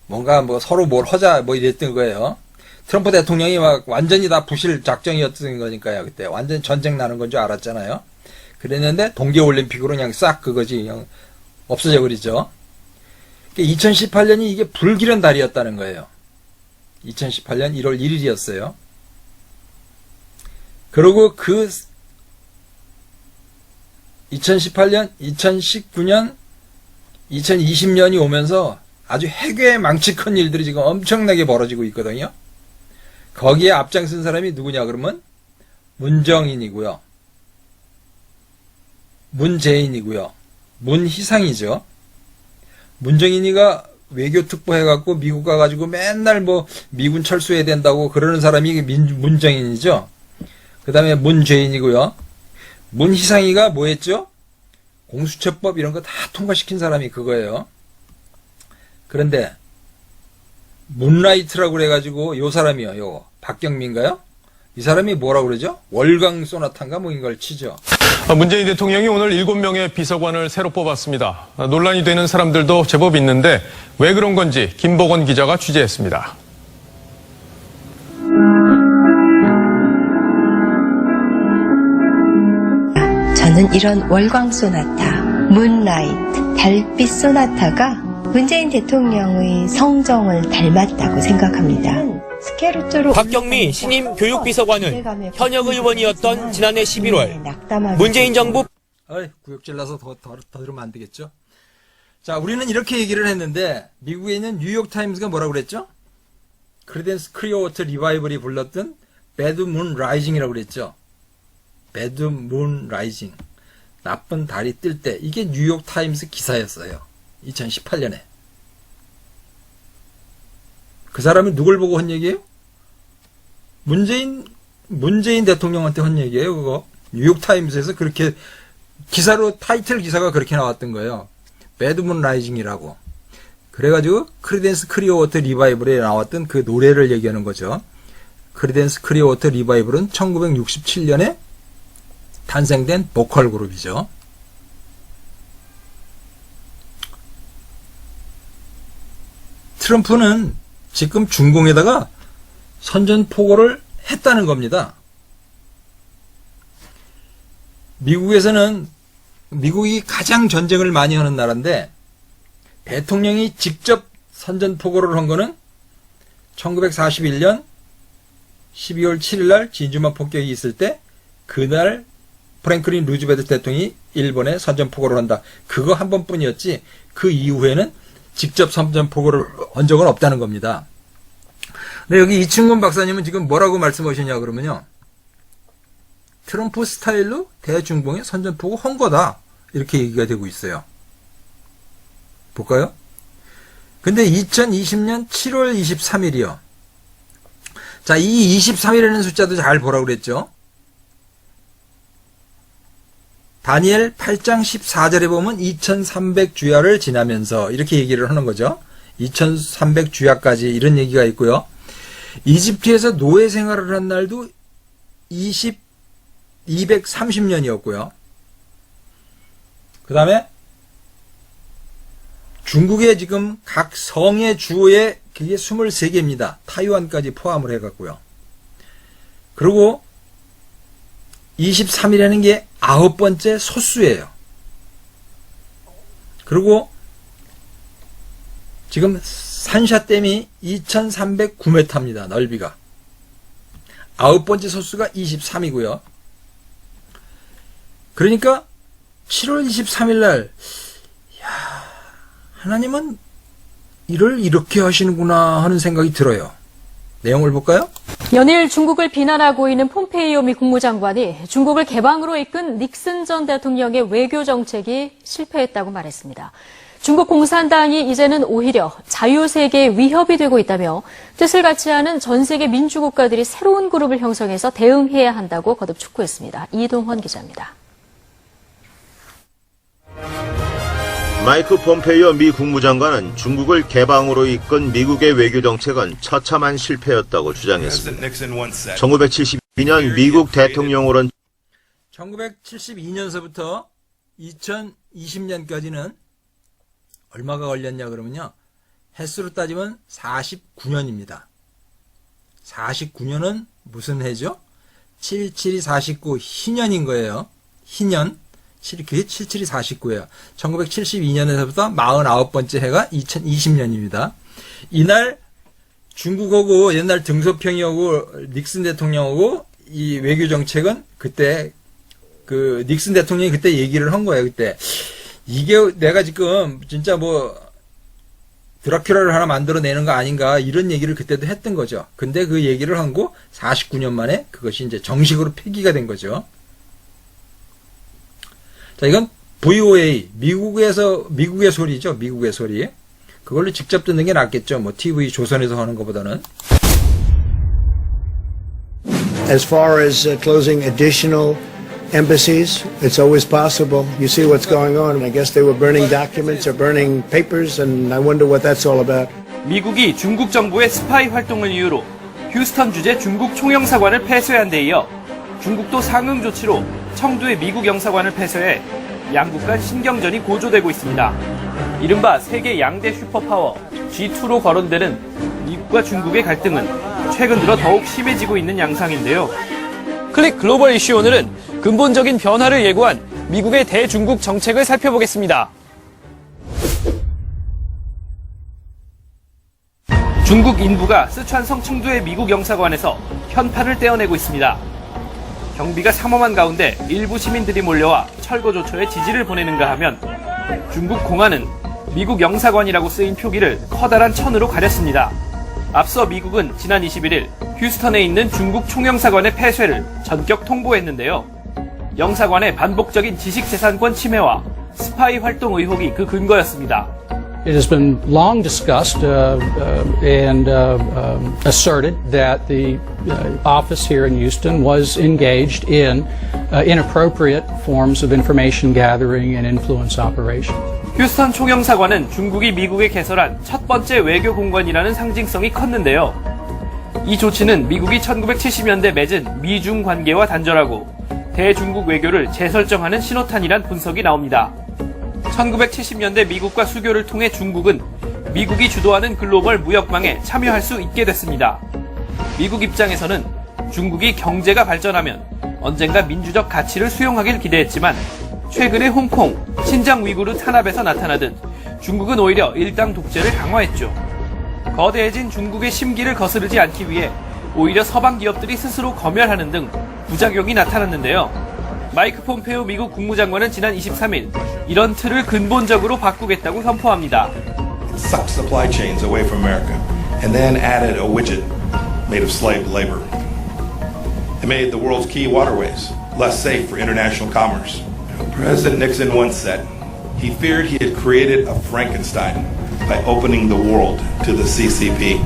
뭔가 뭐 서로 뭘 하자 뭐 이랬던 거예요. 트럼프 대통령이 막 완전히 다 부실 작정이었던 거니까요. 그때 완전 전쟁 나는 건 줄 알았잖아요. 그랬는데 동계올림픽으로 그냥 싹 그거지 그냥 없어져 버리죠. 2018년이 이게 불길한 달이었다는 거예요. 2018년 1월 1일이었어요. 그리고 그 2018년, 2019년, 2020년이 오면서 아주 해괴 망측한 일들이 지금 엄청나게 벌어지고 있거든요. 거기에 앞장선 사람이 누구냐 그러면 문정인이고요. 문재인이고요. 문희상이죠. 문정인이가 외교특보 해갖고 미국 가가지고 맨날 뭐 미군 철수해야 된다고 그러는 사람이 문정인이죠. 그 다음에 문재인이고요. 문희상이가 뭐 했죠? 공수처법 이런 거 다 통과시킨 사람이 그거예요. 그런데 문라이트라고 그래가지고 요 사람이요. 요거 박경민가요? 이 사람이 뭐라고 그러죠? 월광 소나타인가 뭐 이걸 치죠. 문재인 대통령이 오늘 7명의 비서관을 새로 뽑았습니다. 논란이 되는 사람들도 제법 있는데 왜 그런 건지 김복원 기자가 취재했습니다. 저는 이런 월광 소나타, 문라이트, 달빛 소나타가 문재인 대통령의 성정을 닮았다고 생각합니다. 박경미 신임 교육비서관은 현역 의원이었던 지난해 11월 문재인 정부 구역질 나서 더 들으면 안 되겠죠? 자, 우리는 이렇게 얘기를 했는데 미국에 있는 뉴욕타임스가 뭐라고 그랬죠? 크리덴스 클리어워터 리바이벌이 불렀던 배드 문 라이징이라고 그랬죠? 배드 문 라이징, 나쁜 달이 뜰 때, 이게 뉴욕타임스 기사였어요. 2018년에. 그 사람이 누굴 보고 한 얘기예요? 문재인 대통령한테 한 얘기예요, 그거. 뉴욕타임스에서 그렇게 기사로, 타이틀 기사가 그렇게 나왔던 거예요. 배드문 라이징이라고. 그래가지고 크리덴스 클리어워터 리바이벌에 나왔던 그 노래를 얘기하는 거죠. 크리덴스 클리어워터 리바이벌은 1967년에 탄생된 보컬 그룹이죠. 트럼프는 지금 중공에다가 선전포고를 했다는 겁니다. 미국이 가장 전쟁을 많이 하는 나라인데 대통령이 직접 선전포고를 한 거는 1941년 12월 7일 날 진주만 폭격이 있을 때 그날 프랭클린 루즈벨트 대통령이 일본에 선전포고를 한다. 그거 한 번뿐이었지 그 이후에는 직접 선전포고를 한 적은 없다는 겁니다. 근데 여기 이충근 박사님은 지금 뭐라고 말씀하시냐 그러면요. 트럼프 스타일로 대중봉에 선전포고 한 거다. 이렇게 얘기가 되고 있어요. 볼까요? 근데 2020년 7월 23일이요. 자, 이 23일이라는 숫자도 잘 보라고 그랬죠. 다니엘 8장 14절에 보면 2300주야를 지나면서 이렇게 얘기를 하는 거죠. 2300주야까지 이런 얘기가 있고요. 이집트에서 노예 생활을 한 날도 230년이었고요. 그 다음에 중국의 지금 각 성의 주에 그게 23개입니다. 타이완까지 포함을 해갖고요. 그리고 23이라는 게 9번째 소수예요. 그리고 지금 산샤댐이 2309m입니다. 넓이가. 9번째 소수가 23이고요. 그러니까 7월 23일 날 하나님은 일을 이렇게 하시는구나 하는 생각이 들어요. 내용을 볼까요? 연일 중국을 비난하고 있는 폼페이오 미 국무장관이 중국을 개방으로 이끈 닉슨 전 대통령의 외교 정책이 실패했다고 말했습니다. 중국 공산당이 이제는 오히려 자유세계에 위협이 되고 있다며 뜻을 같이 하는 전 세계 민주국가들이 새로운 그룹을 형성해서 대응해야 한다고 거듭 촉구했습니다. 이동헌 기자입니다. 마이크 폼페이오 미 국무장관은 중국을 개방으로 이끈 미국의 외교 정책은 처참한 실패였다고 주장했습니다. 1972년 미국 대통령으로는 1972년서부터 2020년까지는 얼마가 걸렸냐 그러면요. 횟수로 따지면 49년입니다. 49년은 무슨 해죠? 77이 49 희년인 거예요. 희년. 그게 77이 49예요. 1972년에서부터 49번째 해가 2020년입니다. 이날 중국하고 옛날 등소평이하고 닉슨 대통령하고 이 외교 정책은 그때 그 닉슨 대통령이 그때 얘기를 한 거예요. 그때 이게 내가 지금 진짜 뭐 드라큘라를 하나 만들어내는 거 아닌가 이런 얘기를 그때도 했던 거죠. 근데 그 얘기를 한 거 49년 만에 그것이 이제 정식으로 폐기가 된 거죠. 자, 이건 VOA, 미국의 소리죠. 미국의 소리. 그걸로 직접 듣는 게 낫겠죠. 뭐 TV 조선에서 하는 것보다는. As far as closing additional embassies, it's always possible. You see what's going on. I guess they were burning documents or burning papers, and I wonder what that's all about. 미국이 중국 정부의 스파이 활동을 이유로 휴스턴 주재 중국 총영사관을 폐쇄한 데 이어 중국도 상응 조치로 청두의 미국 영사관을 폐쇄해 양국 간 신경전이 고조되고 있습니다. 이른바 세계 양대 슈퍼파워 G2로 거론되는 미국과 중국의 갈등은 최근 들어 더욱 심해지고 있는 양상인데요. 클릭 글로벌 이슈 오늘은 근본적인 변화를 예고한 미국의 대중국 정책을 살펴보겠습니다. 중국 인부가 쓰촨성 청두의 미국 영사관에서 현판을 떼어내고 있습니다. 경비가 삼엄한 가운데 일부 시민들이 몰려와 철거 조처에 지지를 보내는가 하면 중국 공안은 미국 영사관이라고 쓰인 표기를 커다란 천으로 가렸습니다. 앞서 미국은 지난 21일 휴스턴에 있는 중국 총영사관의 폐쇄를 전격 통보했는데요. 영사관의 반복적인 지식재산권 침해와 스파이 활동 의혹이 그 근거였습니다. It has been long discussed and asserted that the office here in Houston was engaged in inappropriate forms of information gathering and influence operations. 휴스턴 총영사관은 중국이 미국에 개설한 첫 번째 외교 공관이라는 상징성이 컸는데요. 이 조치는 미국이 1970년대 맺은 미중 관계와 단절하고 대중국 외교를 재설정하는 신호탄이란 분석이 나옵니다. 1970년대 미국과 수교를 통해 중국은 미국이 주도하는 글로벌 무역망에 참여할 수 있게 됐습니다. 미국 입장에서는 중국이 경제가 발전하면 언젠가 민주적 가치를 수용하길 기대했지만 최근에 홍콩, 신장 위구르 탄압에서 나타나듯 중국은 오히려 일당 독재를 강화했죠. 거대해진 중국의 심기를 거스르지 않기 위해 오히려 서방 기업들이 스스로 검열하는 등 부작용이 나타났는데요. 마이크 폼페이오 미국 국무장관은 지난 23일 이런 틀을 근본적으로 바꾸겠다고 선포합니다. Sucked supply chains away from America and then added a widget made of slave labor. It made the world's key waterways less safe for international commerce. President Nixon once said he feared he had created a Frankenstein by opening the world to the CCP.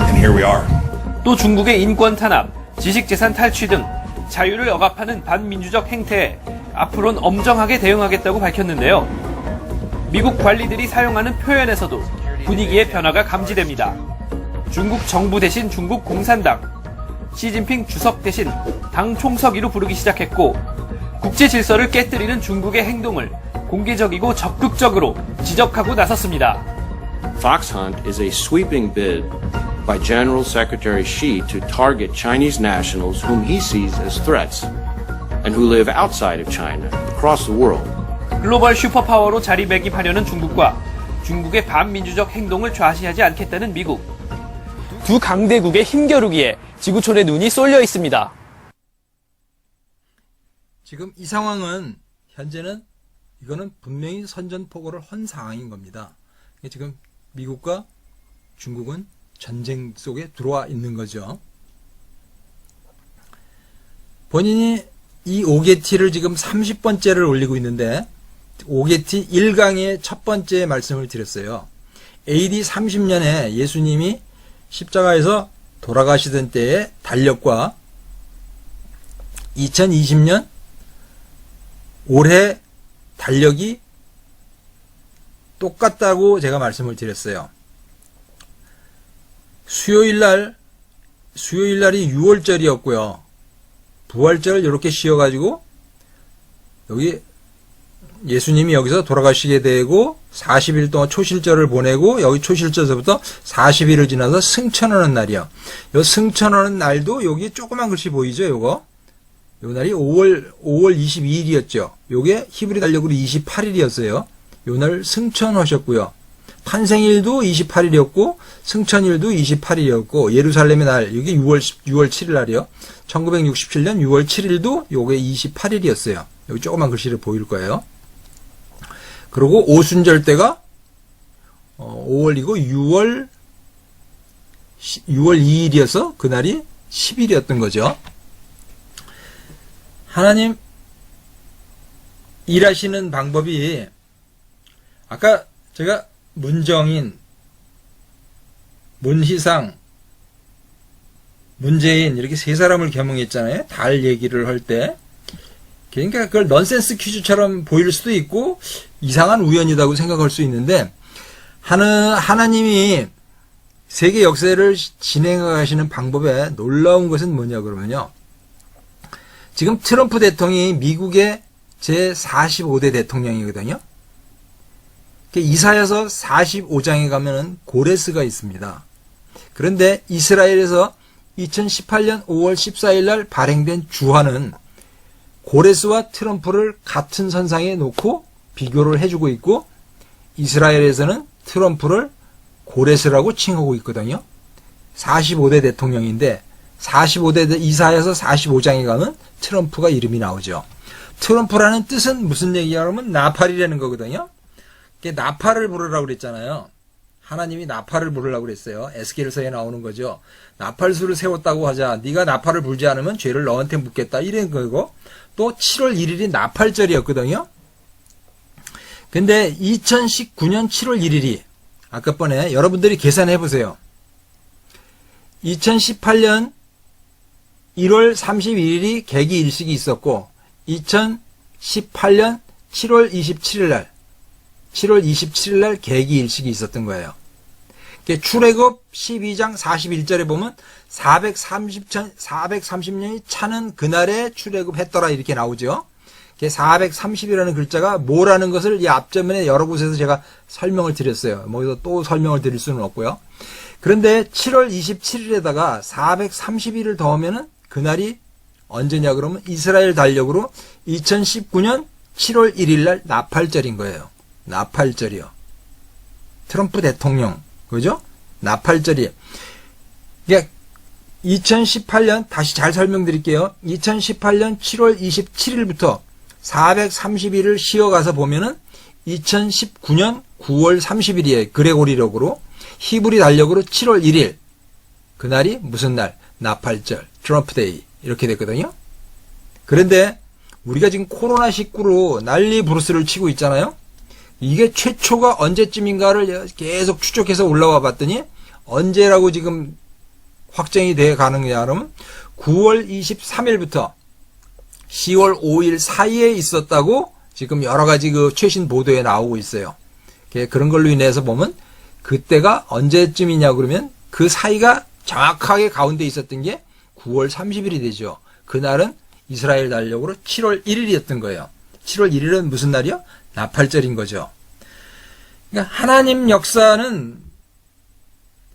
And here we are. 또 중국의 인권 탄압, 지식재산 탈취 등 자유를 억압하는 반민주적 행태에 앞으로는 엄정하게 대응하겠다고 밝혔는데요. 미국 관리들이 사용하는 표현에서도 분위기의 변화가 감지됩니다. 중국 정부 대신 중국 공산당, 시진핑 주석 대신 당 총서기로 부르기 시작했고 국제 질서를 깨뜨리는 중국의 행동을 공개적이고 적극적으로 지적하고 나섰습니다. Foxhunt is a sweeping bid by General Secretary Xi to target Chinese nationals whom he sees as threats and who live outside of China, across the world. 글로벌 슈퍼파워로 자리매김하려는 중국과 중국의 반민주적 행동을 좌시하지 않겠다는 미국. 두 강대국의 힘겨루기에 지구촌의 눈이 쏠려 있습니다. 지금 이 상황은 현재는 이거는 분명히 선전포고를 헌 상황인 겁니다. 지금 미국과 중국은 전쟁 속에 들어와 있는 거죠. 본인이 이 오게티를 지금 30번째를 올리고 있는데 오게티 1강의 첫 번째 말씀을 드렸어요. AD 30년에 예수님이 십자가에서 돌아가시던 때의 달력과 2020년 올해 달력이 똑같다고 제가 말씀을 드렸어요. 수요일 날이 6월절이었고요. 부활절 이렇게 쉬어가지고 여기 예수님이 여기서 돌아가시게 되고 40일 동안 초실절을 보내고 여기 초실절서부터 40일을 지나서 승천하는 날이요. 요 승천하는 날도 여기 조그만 글씨 보이죠? 요거. 요 날이 5월 22일이었죠. 요게 히브리 달력으로 28일이었어요. 요 날 승천하셨고요. 탄생일도 28일이었고 승천일도 28일이었고 예루살렘의 날 여기 6월 7일 날이요. 1967년 6월 7일도 요게 28일이었어요. 여기 조그만 글씨를 보일 거예요. 그리고 오순절 때가 5월이고 6월 2일이어서 그날이 10일이었던 거죠. 하나님 일하시는 방법이 아까 제가 문정인, 문희상, 문재인 이렇게 세 사람을 겸응했잖아요. 달 얘기를 할 때. 그러니까 그걸 넌센스 퀴즈처럼 보일 수도 있고 이상한 우연이라고 생각할 수 있는데 하나님이 세계 역사를 진행하시는 방법에 놀라운 것은 뭐냐 그러면요. 지금 트럼프 대통령이 미국의 제45대 대통령이거든요. 이사야서 45장에 가면은 고레스가 있습니다. 그런데 이스라엘에서 2018년 5월 14일 날 발행된 주화는 고레스와 트럼프를 같은 선상에 놓고 비교를 해주고 있고, 이스라엘에서는 트럼프를 고레스라고 칭하고 있거든요. 45대 대통령인데 45대 이사야서 45장에 가면 트럼프가 이름이 나오죠. 트럼프라는 뜻은 무슨 얘기야 그러면 나팔이라는 거거든요. 나팔을 부르라고 그랬잖아요. 하나님이 나팔을 부르라고 그랬어요. 에스겔서에 나오는 거죠. 나팔수를 세웠다고 하자. 네가 나팔을 불지 않으면 죄를 너한테 묻겠다. 이런 거고, 또 7월 1일이 나팔절이었거든요. 근데 2019년 7월 1일이 아까 번에 여러분들이 계산해 보세요. 2018년 1월 31일이 개기일식이 있었고 2018년 7월 27일 날 개기일식이 있었던 거예요. 출애굽 12장 41절에 보면 430년이 차는 그날에 출애굽했더라 이렇게 나오죠. 430이라는 글자가 뭐라는 것을 이 앞전면에 여러 곳에서 제가 설명을 드렸어요. 여기서 또 설명을 드릴 수는 없고요. 그런데 7월 27일에다가 430일을 더하면은 그날이 언제냐 그러면 이스라엘 달력으로 2019년 7월 1일 날 나팔절인 거예요. 나팔절이요. 트럼프 대통령, 그죠? 나팔절이에요. 그러니까 2018년, 다시 잘 설명드릴게요. 2018년 7월 27일부터 430일을 쉬어가서 보면은 2019년 9월 30일이에요. 그레고리력으로. 히브리 달력으로 7월 1일. 그날이 무슨 날? 나팔절, 트럼프 데이. 이렇게 됐거든요. 그런데 우리가 지금 코로나19로 난리 부르스를 치고 있잖아요. 이게 최초가 언제쯤인가를 계속 추적해서 올라와 봤더니 언제라고 지금 확정이 돼 가느냐 하면 9월 23일부터 10월 5일 사이에 있었다고 지금 여러 가지 그 최신 보도에 나오고 있어요. 그런 걸로 인해서 보면 그때가 언제쯤이냐 그러면 그 사이가 정확하게 가운데 있었던 게 9월 30일이 되죠. 그날은 이스라엘 달력으로 7월 1일이었던 거예요. 7월 1일은 무슨 날이요? 나팔절인 거죠. 그러니까 하나님 역사는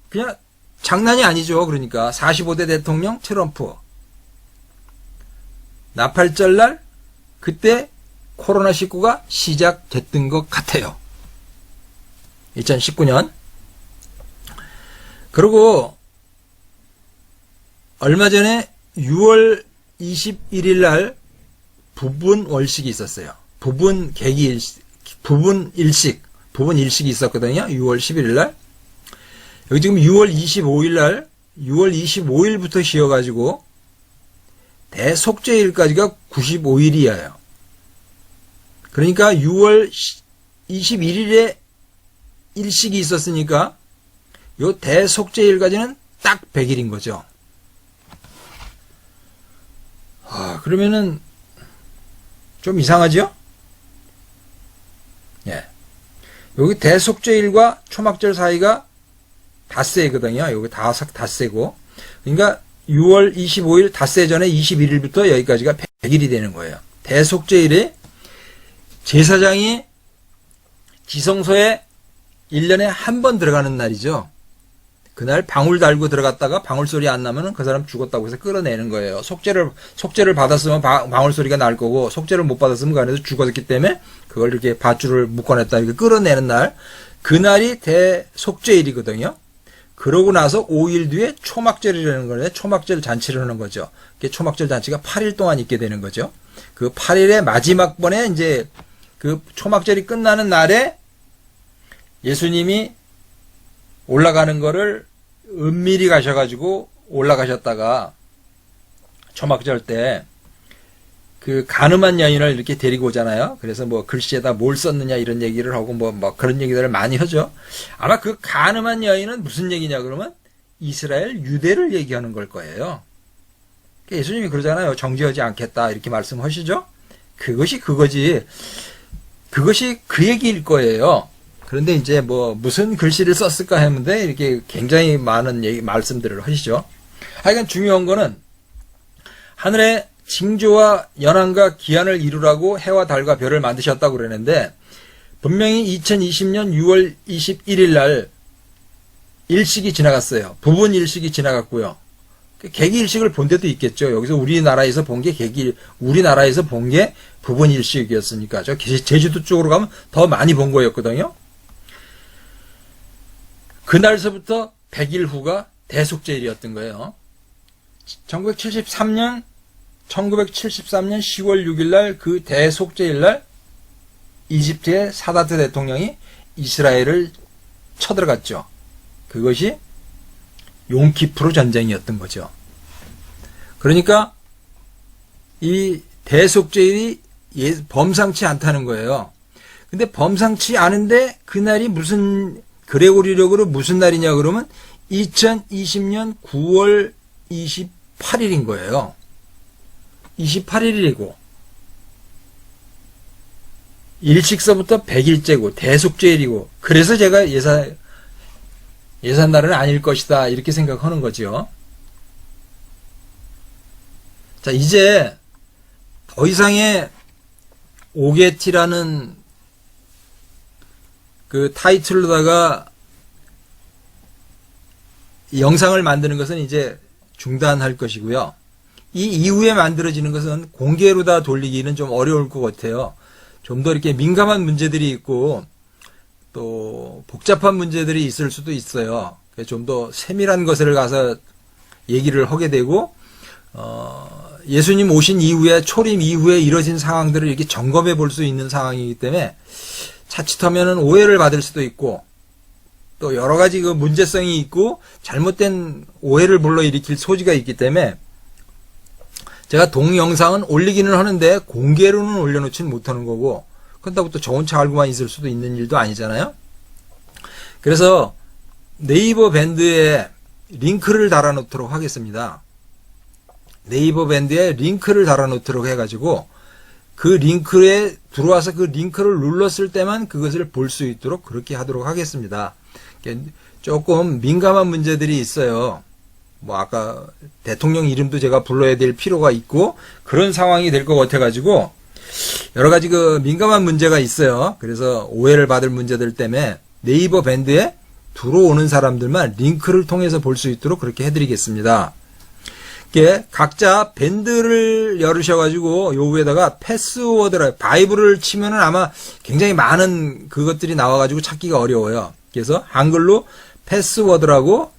그냥 장난이 아니죠. 그러니까 45대 대통령 트럼프 나팔절 날 그때 코로나19가 시작됐던 것 같아요. 2019년. 그리고 얼마 전에 6월 21일 날 부분 월식이 있었어요. 부분 일식이 있었거든요. 6월 11일 날. 여기 지금 6월 25일 날, 6월 25일부터 쉬어가지고 대속죄일까지가 95일이에요. 그러니까 6월 21일에 일식이 있었으니까 요 대속죄일까지는 딱 100일인 거죠. 그러면은 좀 이상하죠? 예. 여기 대속죄일과 초막절 사이가 닷새거든요. 여기 닷새고. 그러니까 6월 25일 닷새 전에 21일부터 여기까지가 100일이 되는 거예요. 대속죄일에 제사장이 지성소에 1년에 한 번 들어가는 날이죠. 그날 방울 달고 들어갔다가 방울 소리 안 나면은 그 사람 죽었다고 해서 끌어내는 거예요. 속죄를 받았으면 방울 소리가 날 거고, 속죄를 못 받았으면 그 안에서 죽었기 때문에 그걸 이렇게 밧줄을 묶어냈다 이렇게 끌어내는 날, 그날이 대속죄일이거든요. 그러고 나서 5일 뒤에 초막절이라는 거예요. 초막절 잔치를 하는 거죠. 초막절 잔치가 8일 동안 있게 되는 거죠. 그 8일의 마지막 번에 이제 그 초막절이 끝나는 날에 예수님이 올라가는 거를 은밀히 가셔가지고 올라가셨다가 초막절 때 그 가늠한 여인을 이렇게 데리고 오잖아요. 그래서 뭐 글씨에다 뭘 썼느냐 이런 얘기를 하고 뭐 그런 얘기들을 많이 하죠. 아마 그 가늠한 여인은 무슨 얘기냐 그러면 이스라엘 유대를 얘기하는 걸 거예요. 예수님이 그러잖아요. 정죄하지 않겠다 이렇게 말씀하시죠. 그것이 그거지. 그것이 그 얘기일 거예요. 그런데 이제 뭐 무슨 글씨를 썼을까 했는데 이렇게 굉장히 많은 말씀들을 하시죠. 하여간 중요한 거는 하늘에 징조와 연한과 기한을 이루라고 해와 달과 별을 만드셨다고 그러는데 분명히 2020년 6월 21일 날 일식이 지나갔어요. 부분 일식이 지나갔고요. 계기 일식을 본 데도 있겠죠. 여기서 우리나라에서 본 게 우리나라에서 본 게 부분 일식이었으니까 저 제주도 쪽으로 가면 더 많이 본 거였거든요. 그날서부터 100일 후가 대속제일이었던 거예요. 1973년 10월 6일 날 그 대속제일 날 이집트의 사다트 대통령이 이스라엘을 쳐들어갔죠. 그것이 용키프르 전쟁이었던 거죠. 그러니까 이 대속제일이 범상치 않다는 거예요. 근데 범상치 않은데 그날이 무슨 그레고리력으로 무슨 날이냐 그러면 2020년 9월 28일인 거예요. 28일이고 일식서부터 100일째고 대속제일이고 그래서 제가 예산날은 아닐 것이다 이렇게 생각하는 거죠. 자, 이제 더 이상의 오게티라는 그 타이틀로다가 영상을 만드는 것은 이제 중단할 것이고요. 이 이후에 만들어지는 것은 공개로 다 돌리기는 좀 어려울 것 같아요. 좀 더 이렇게 민감한 문제들이 있고 또 복잡한 문제들이 있을 수도 있어요. 좀 더 세밀한 것을 가서 얘기를 하게 되고 예수님 오신 이후에 초림 이후에 이뤄진 상황들을 이렇게 점검해 볼 수 있는 상황이기 때문에 자칫하면은 오해를 받을 수도 있고 또 여러 가지 그 문제성이 있고 잘못된 오해를 불러일으킬 소지가 있기 때문에 제가 동영상은 올리기는 하는데 공개로는 올려놓지는 못하는 거고 그렇다고 또 저 혼자 알고만 있을 수도 있는 일도 아니잖아요. 그래서 네이버 밴드에 링크를 달아놓도록 하겠습니다. 네이버 밴드에 링크를 달아놓도록 해가지고 그 링크에 들어와서 그 링크를 눌렀을 때만 그것을 볼 수 있도록 그렇게 하도록 하겠습니다. 조금 민감한 문제들이 있어요. 뭐 아까 대통령 이름도 제가 불러야 될 필요가 있고 그런 상황이 될 것 같아가지고 여러 가지 그 민감한 문제가 있어요. 그래서 오해를 받을 문제들 때문에 네이버 밴드에 들어오는 사람들만 링크를 통해서 볼 수 있도록 그렇게 해드리겠습니다. 각자 밴드를 열으셔가지고 요 위에다가 패스워드를 바이블을 치면은 아마 굉장히 많은 그것들이 나와가지고 찾기가 어려워요. 그래서 한글로 패스워드라고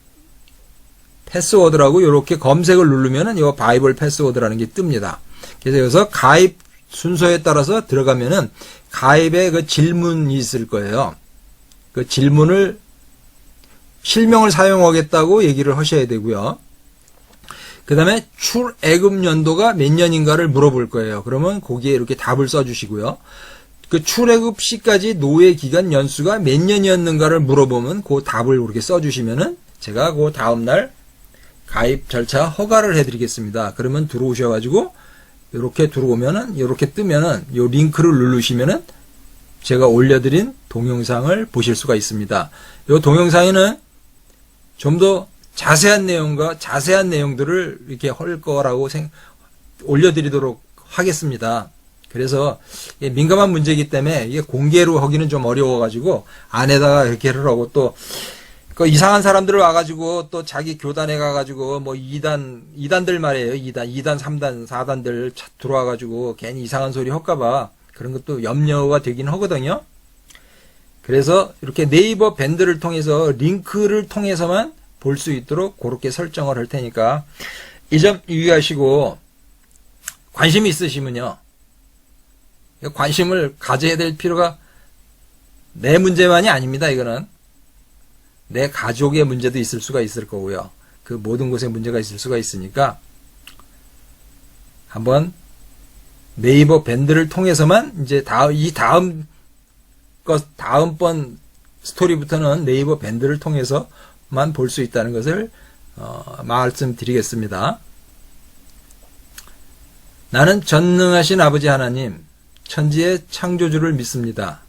이렇게 검색을 누르면은 요 바이블 패스워드라는 게 뜹니다. 그래서 여기서 가입 순서에 따라서 들어가면은 가입에 그 질문이 있을 거예요. 그 질문을 실명을 사용하겠다고 얘기를 하셔야 되고요. 그 다음에 출애굽 연도가 몇 년인가를 물어볼 거예요. 그러면 거기에 이렇게 답을 써주시고요. 그 출애굽 시까지 노예 기간 연수가 몇 년이었는가를 물어보면 그 답을 이렇게 써주시면은 제가 그 다음날 가입 절차 허가를 해드리겠습니다. 그러면 들어오셔가지고 이렇게 들어오면은 이렇게 뜨면은 요 링크를 누르시면은 제가 올려드린 동영상을 보실 수가 있습니다. 요 동영상에는 좀 더 자세한 내용과 자세한 내용들을 이렇게 할 거라고 올려드리도록 하겠습니다. 그래서 민감한 문제이기 때문에 이게 공개로 하기는 좀 어려워가지고 안에다가 이렇게 하라고 또 그 이상한 사람들 와가지고 또 자기 교단에 가가지고 뭐 2단들 말이에요. 2단, 3단, 4단들 들어와가지고 괜히 이상한 소리 할까봐 그런 것도 염려가 되긴 하거든요. 그래서 이렇게 네이버 밴드를 통해서 링크를 통해서만 볼 수 있도록 그렇게 설정을 할 테니까 이 점 유의하시고 관심이 있으시면요. 관심을 가져야 될 필요가 내 문제만이 아닙니다. 이거는 내 가족의 문제도 있을 수가 있을 거고요. 그 모든 것에 문제가 있을 수가 있으니까 한번 네이버 밴드를 통해서만 이제 다음번 스토리부터는 네이버 밴드를 통해서만 볼 수 있다는 것을 말씀드리겠습니다. 나는 전능하신 아버지 하나님, 천지의 창조주를 믿습니다.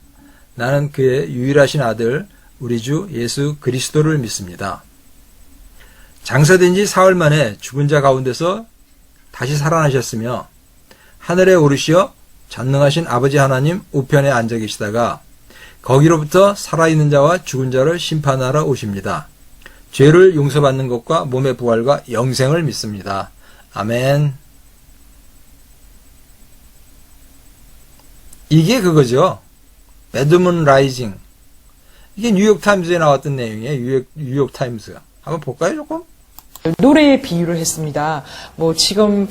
나는 그의 유일하신 아들 우리 주 예수 그리스도를 믿습니다. 장사된 지 사흘 만에 죽은 자 가운데서 다시 살아나셨으며 하늘에 오르시어 전능하신 아버지 하나님 우편에 앉아 계시다가 거기로부터 살아있는 자와 죽은 자를 심판하러 오십니다. 죄를 용서받는 것과 몸의 부활과 영생을 믿습니다. 아멘. 이게 그거죠. 배드문 라이징. 이게 뉴욕타임즈에 나왔던 내용이에요. 뉴욕타임스. 한번 볼까요, 조금? 노래에 비유를 했습니다. 뭐 지금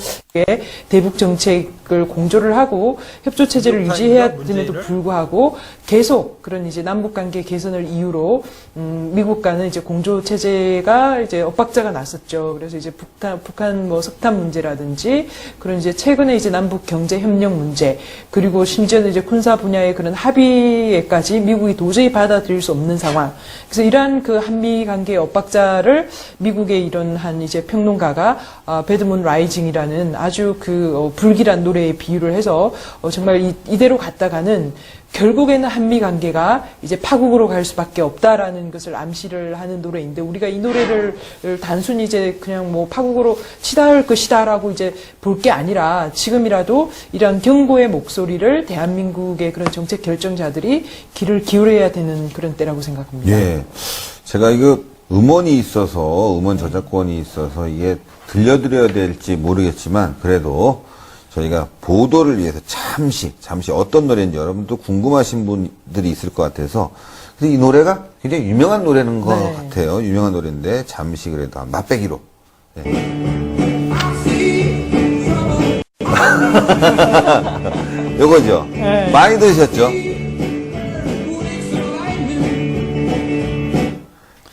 대북 정책을 공조를 하고 협조 체제를 유지해야 됨에도 불구하고 계속 그런 이제 남북 관계 개선을 이유로 미국과는 이제 공조 체제가 이제 엇박자가 났었죠. 그래서 이제 북한 뭐 석탄 문제라든지 그런 이제 최근에 이제 남북 경제 협력 문제 그리고 심지어는 이제 군사 분야의 그런 합의에까지 미국이 도저히 받아들일 수 없는 상황. 그래서 이러한 그 한미 관계의 엇박자를 미국의 이런 한 이제 평론가가 배드문 라이징이라는 아주 그 불길한 노래에 비유를 해서 정말 이대로 갔다가는 결국에는 한미 관계가 이제 파국으로 갈 수밖에 없다라는 것을 암시를 하는 노래인데 우리가 이 노래를 단순히 이제 그냥 뭐 파국으로 치달을 것이다라고 이제 볼 게 아니라 지금이라도 이런 경고의 목소리를 대한민국의 그런 정책 결정자들이 귀를 기울여야 되는 그런 때라고 생각합니다. 예. 제가 이거 음원이 있어서 음원 저작권이 있어서 이게 들려드려야 될지 모르겠지만 그래도 저희가 보도를 위해서 잠시 어떤 노래인지 여러분도 궁금하신 분들이 있을 것 같아서 근데 이 노래가 굉장히 유명한 노래는 것 같아요. 유명한 노래인데 잠시 그래도 맛배기로. 네. 요거죠. 네. 많이 들으셨죠?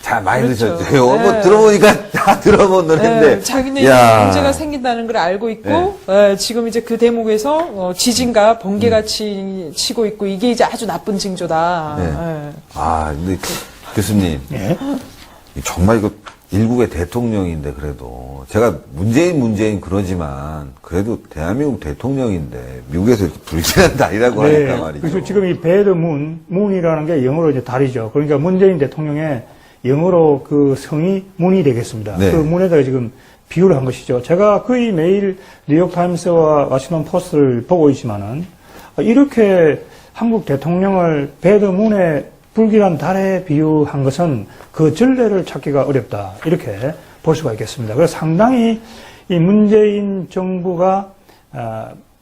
자, 많이 그렇죠. 들으셨죠? 요거 뭐 네. 들어보니까 다 들어본 노래인데. 네, 자기네 문제가 생긴다는 걸 알고 있고 지금 이제 그 대목에서 지진과 번개가 치고 있고 이게 이제 아주 나쁜 징조다. 네. 아, 근데 교수님, 정말 이거 일국의 대통령인데 그래도 제가 문재인 그러지만 그래도 대한민국 대통령인데 미국에서 이렇게 불길한 달이라고 하니까 말이죠. 그래서 지금 이 문이라는 게 영어로 이제 달이죠. 그러니까 문재인 대통령의 영어로 그 성이 문이 되겠습니다. 네. 그 문에다가 지금 비유를 한 것이죠. 제가 거의 매일 뉴욕타임스와 워싱턴 포스트를 보고 있지만은 이렇게 한국 대통령을 배드문의 불길한 달에 비유한 것은 그 전례를 찾기가 어렵다. 이렇게 볼 수가 있겠습니다. 그래서 상당히 이 문재인 정부가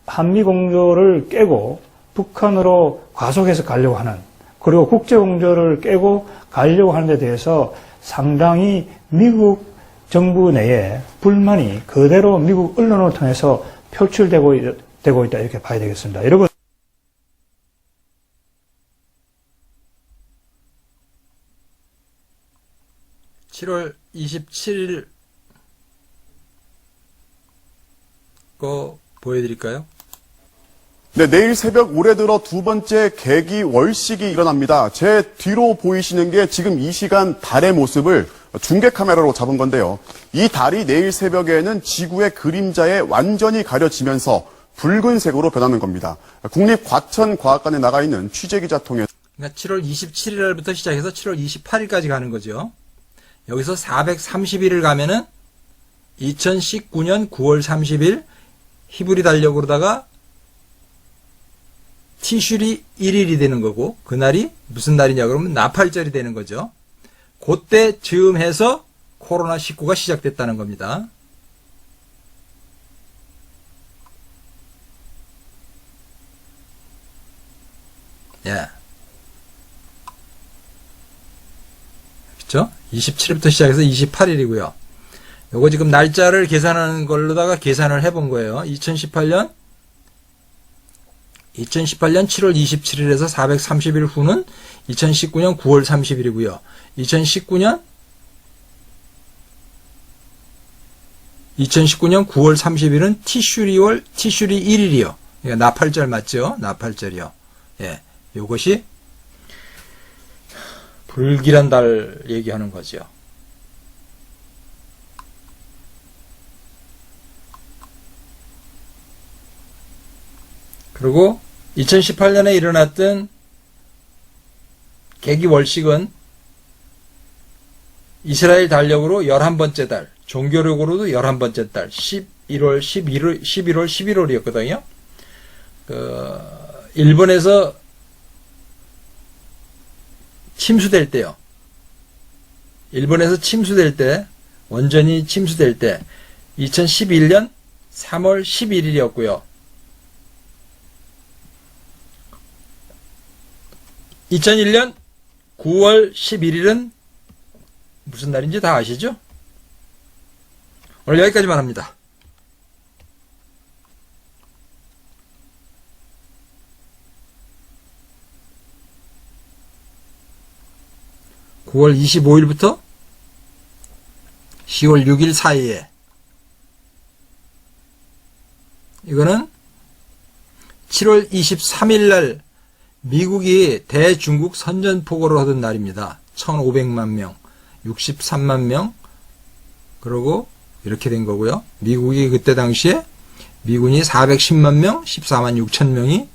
한미 공조를 깨고 북한으로 과속해서 가려고 하는 그리고 국제 공조를 깨고 가려고 하는 데 대해서 상당히 미국 정부 내에 불만이 그대로 미국 언론을 통해서 표출되고 있다 이렇게 봐야 되겠습니다. 여러분 7월 27일 거 보여드릴까요? 네, 내일 새벽 올해 들어 두 번째 개기 월식이 일어납니다. 제 뒤로 보이시는 게 지금 이 시간 달의 모습을 중계 카메라로 잡은 건데요. 이 달이 내일 새벽에는 지구의 그림자에 완전히 가려지면서 붉은색으로 변하는 겁니다. 국립과천과학관에 나가 있는 취재기자 통해 그러니까 7월 27일 날부터 시작해서 7월 28일까지 가는 거죠. 여기서 430일을 가면은 2019년 9월 30일 히브리 달력으로다가 티슈리 1일이 되는 거고 그날이 무슨 날이냐 그러면 나팔절이 되는 거죠. 그때 즈음해서 코로나19가 시작됐다는 겁니다. 예. 그렇죠? 27일부터 시작해서 28일이고요. 요거 지금 날짜를 계산하는 걸로다가 계산을 해본 거예요. 2018년 7월 27일에서 430일 후는 2019년 9월 30일이고요. 2019년 9월 30일은 티슈리 1일이요. 그러니까 나팔절 맞죠? 나팔절이요. 예. 요것이 불길한 달 얘기하는 거죠. 그리고 2018년에 일어났던 개기월식은 이스라엘 달력으로 11번째 달, 종교력으로도 11번째 달, 1월, 11월, 11월이었거든요. 일본에서 침수될 때요. 일본에서 침수될 때, 원전이 침수될 때, 2011년 3월 11일이었고요. 2001년 9월 11일은 무슨 날인지 다 아시죠? 오늘 여기까지만 합니다. (9월 25일부터) (10월 6일) 사이에 이거는 7월 23일 날 미국이 대중국 선전포고를 하던 날입니다. 1,500만 명, 63만 명, 그러고 이렇게 된 거고요. 미국이 그때 당시에 미군이 410만 명, 14만 6천 명이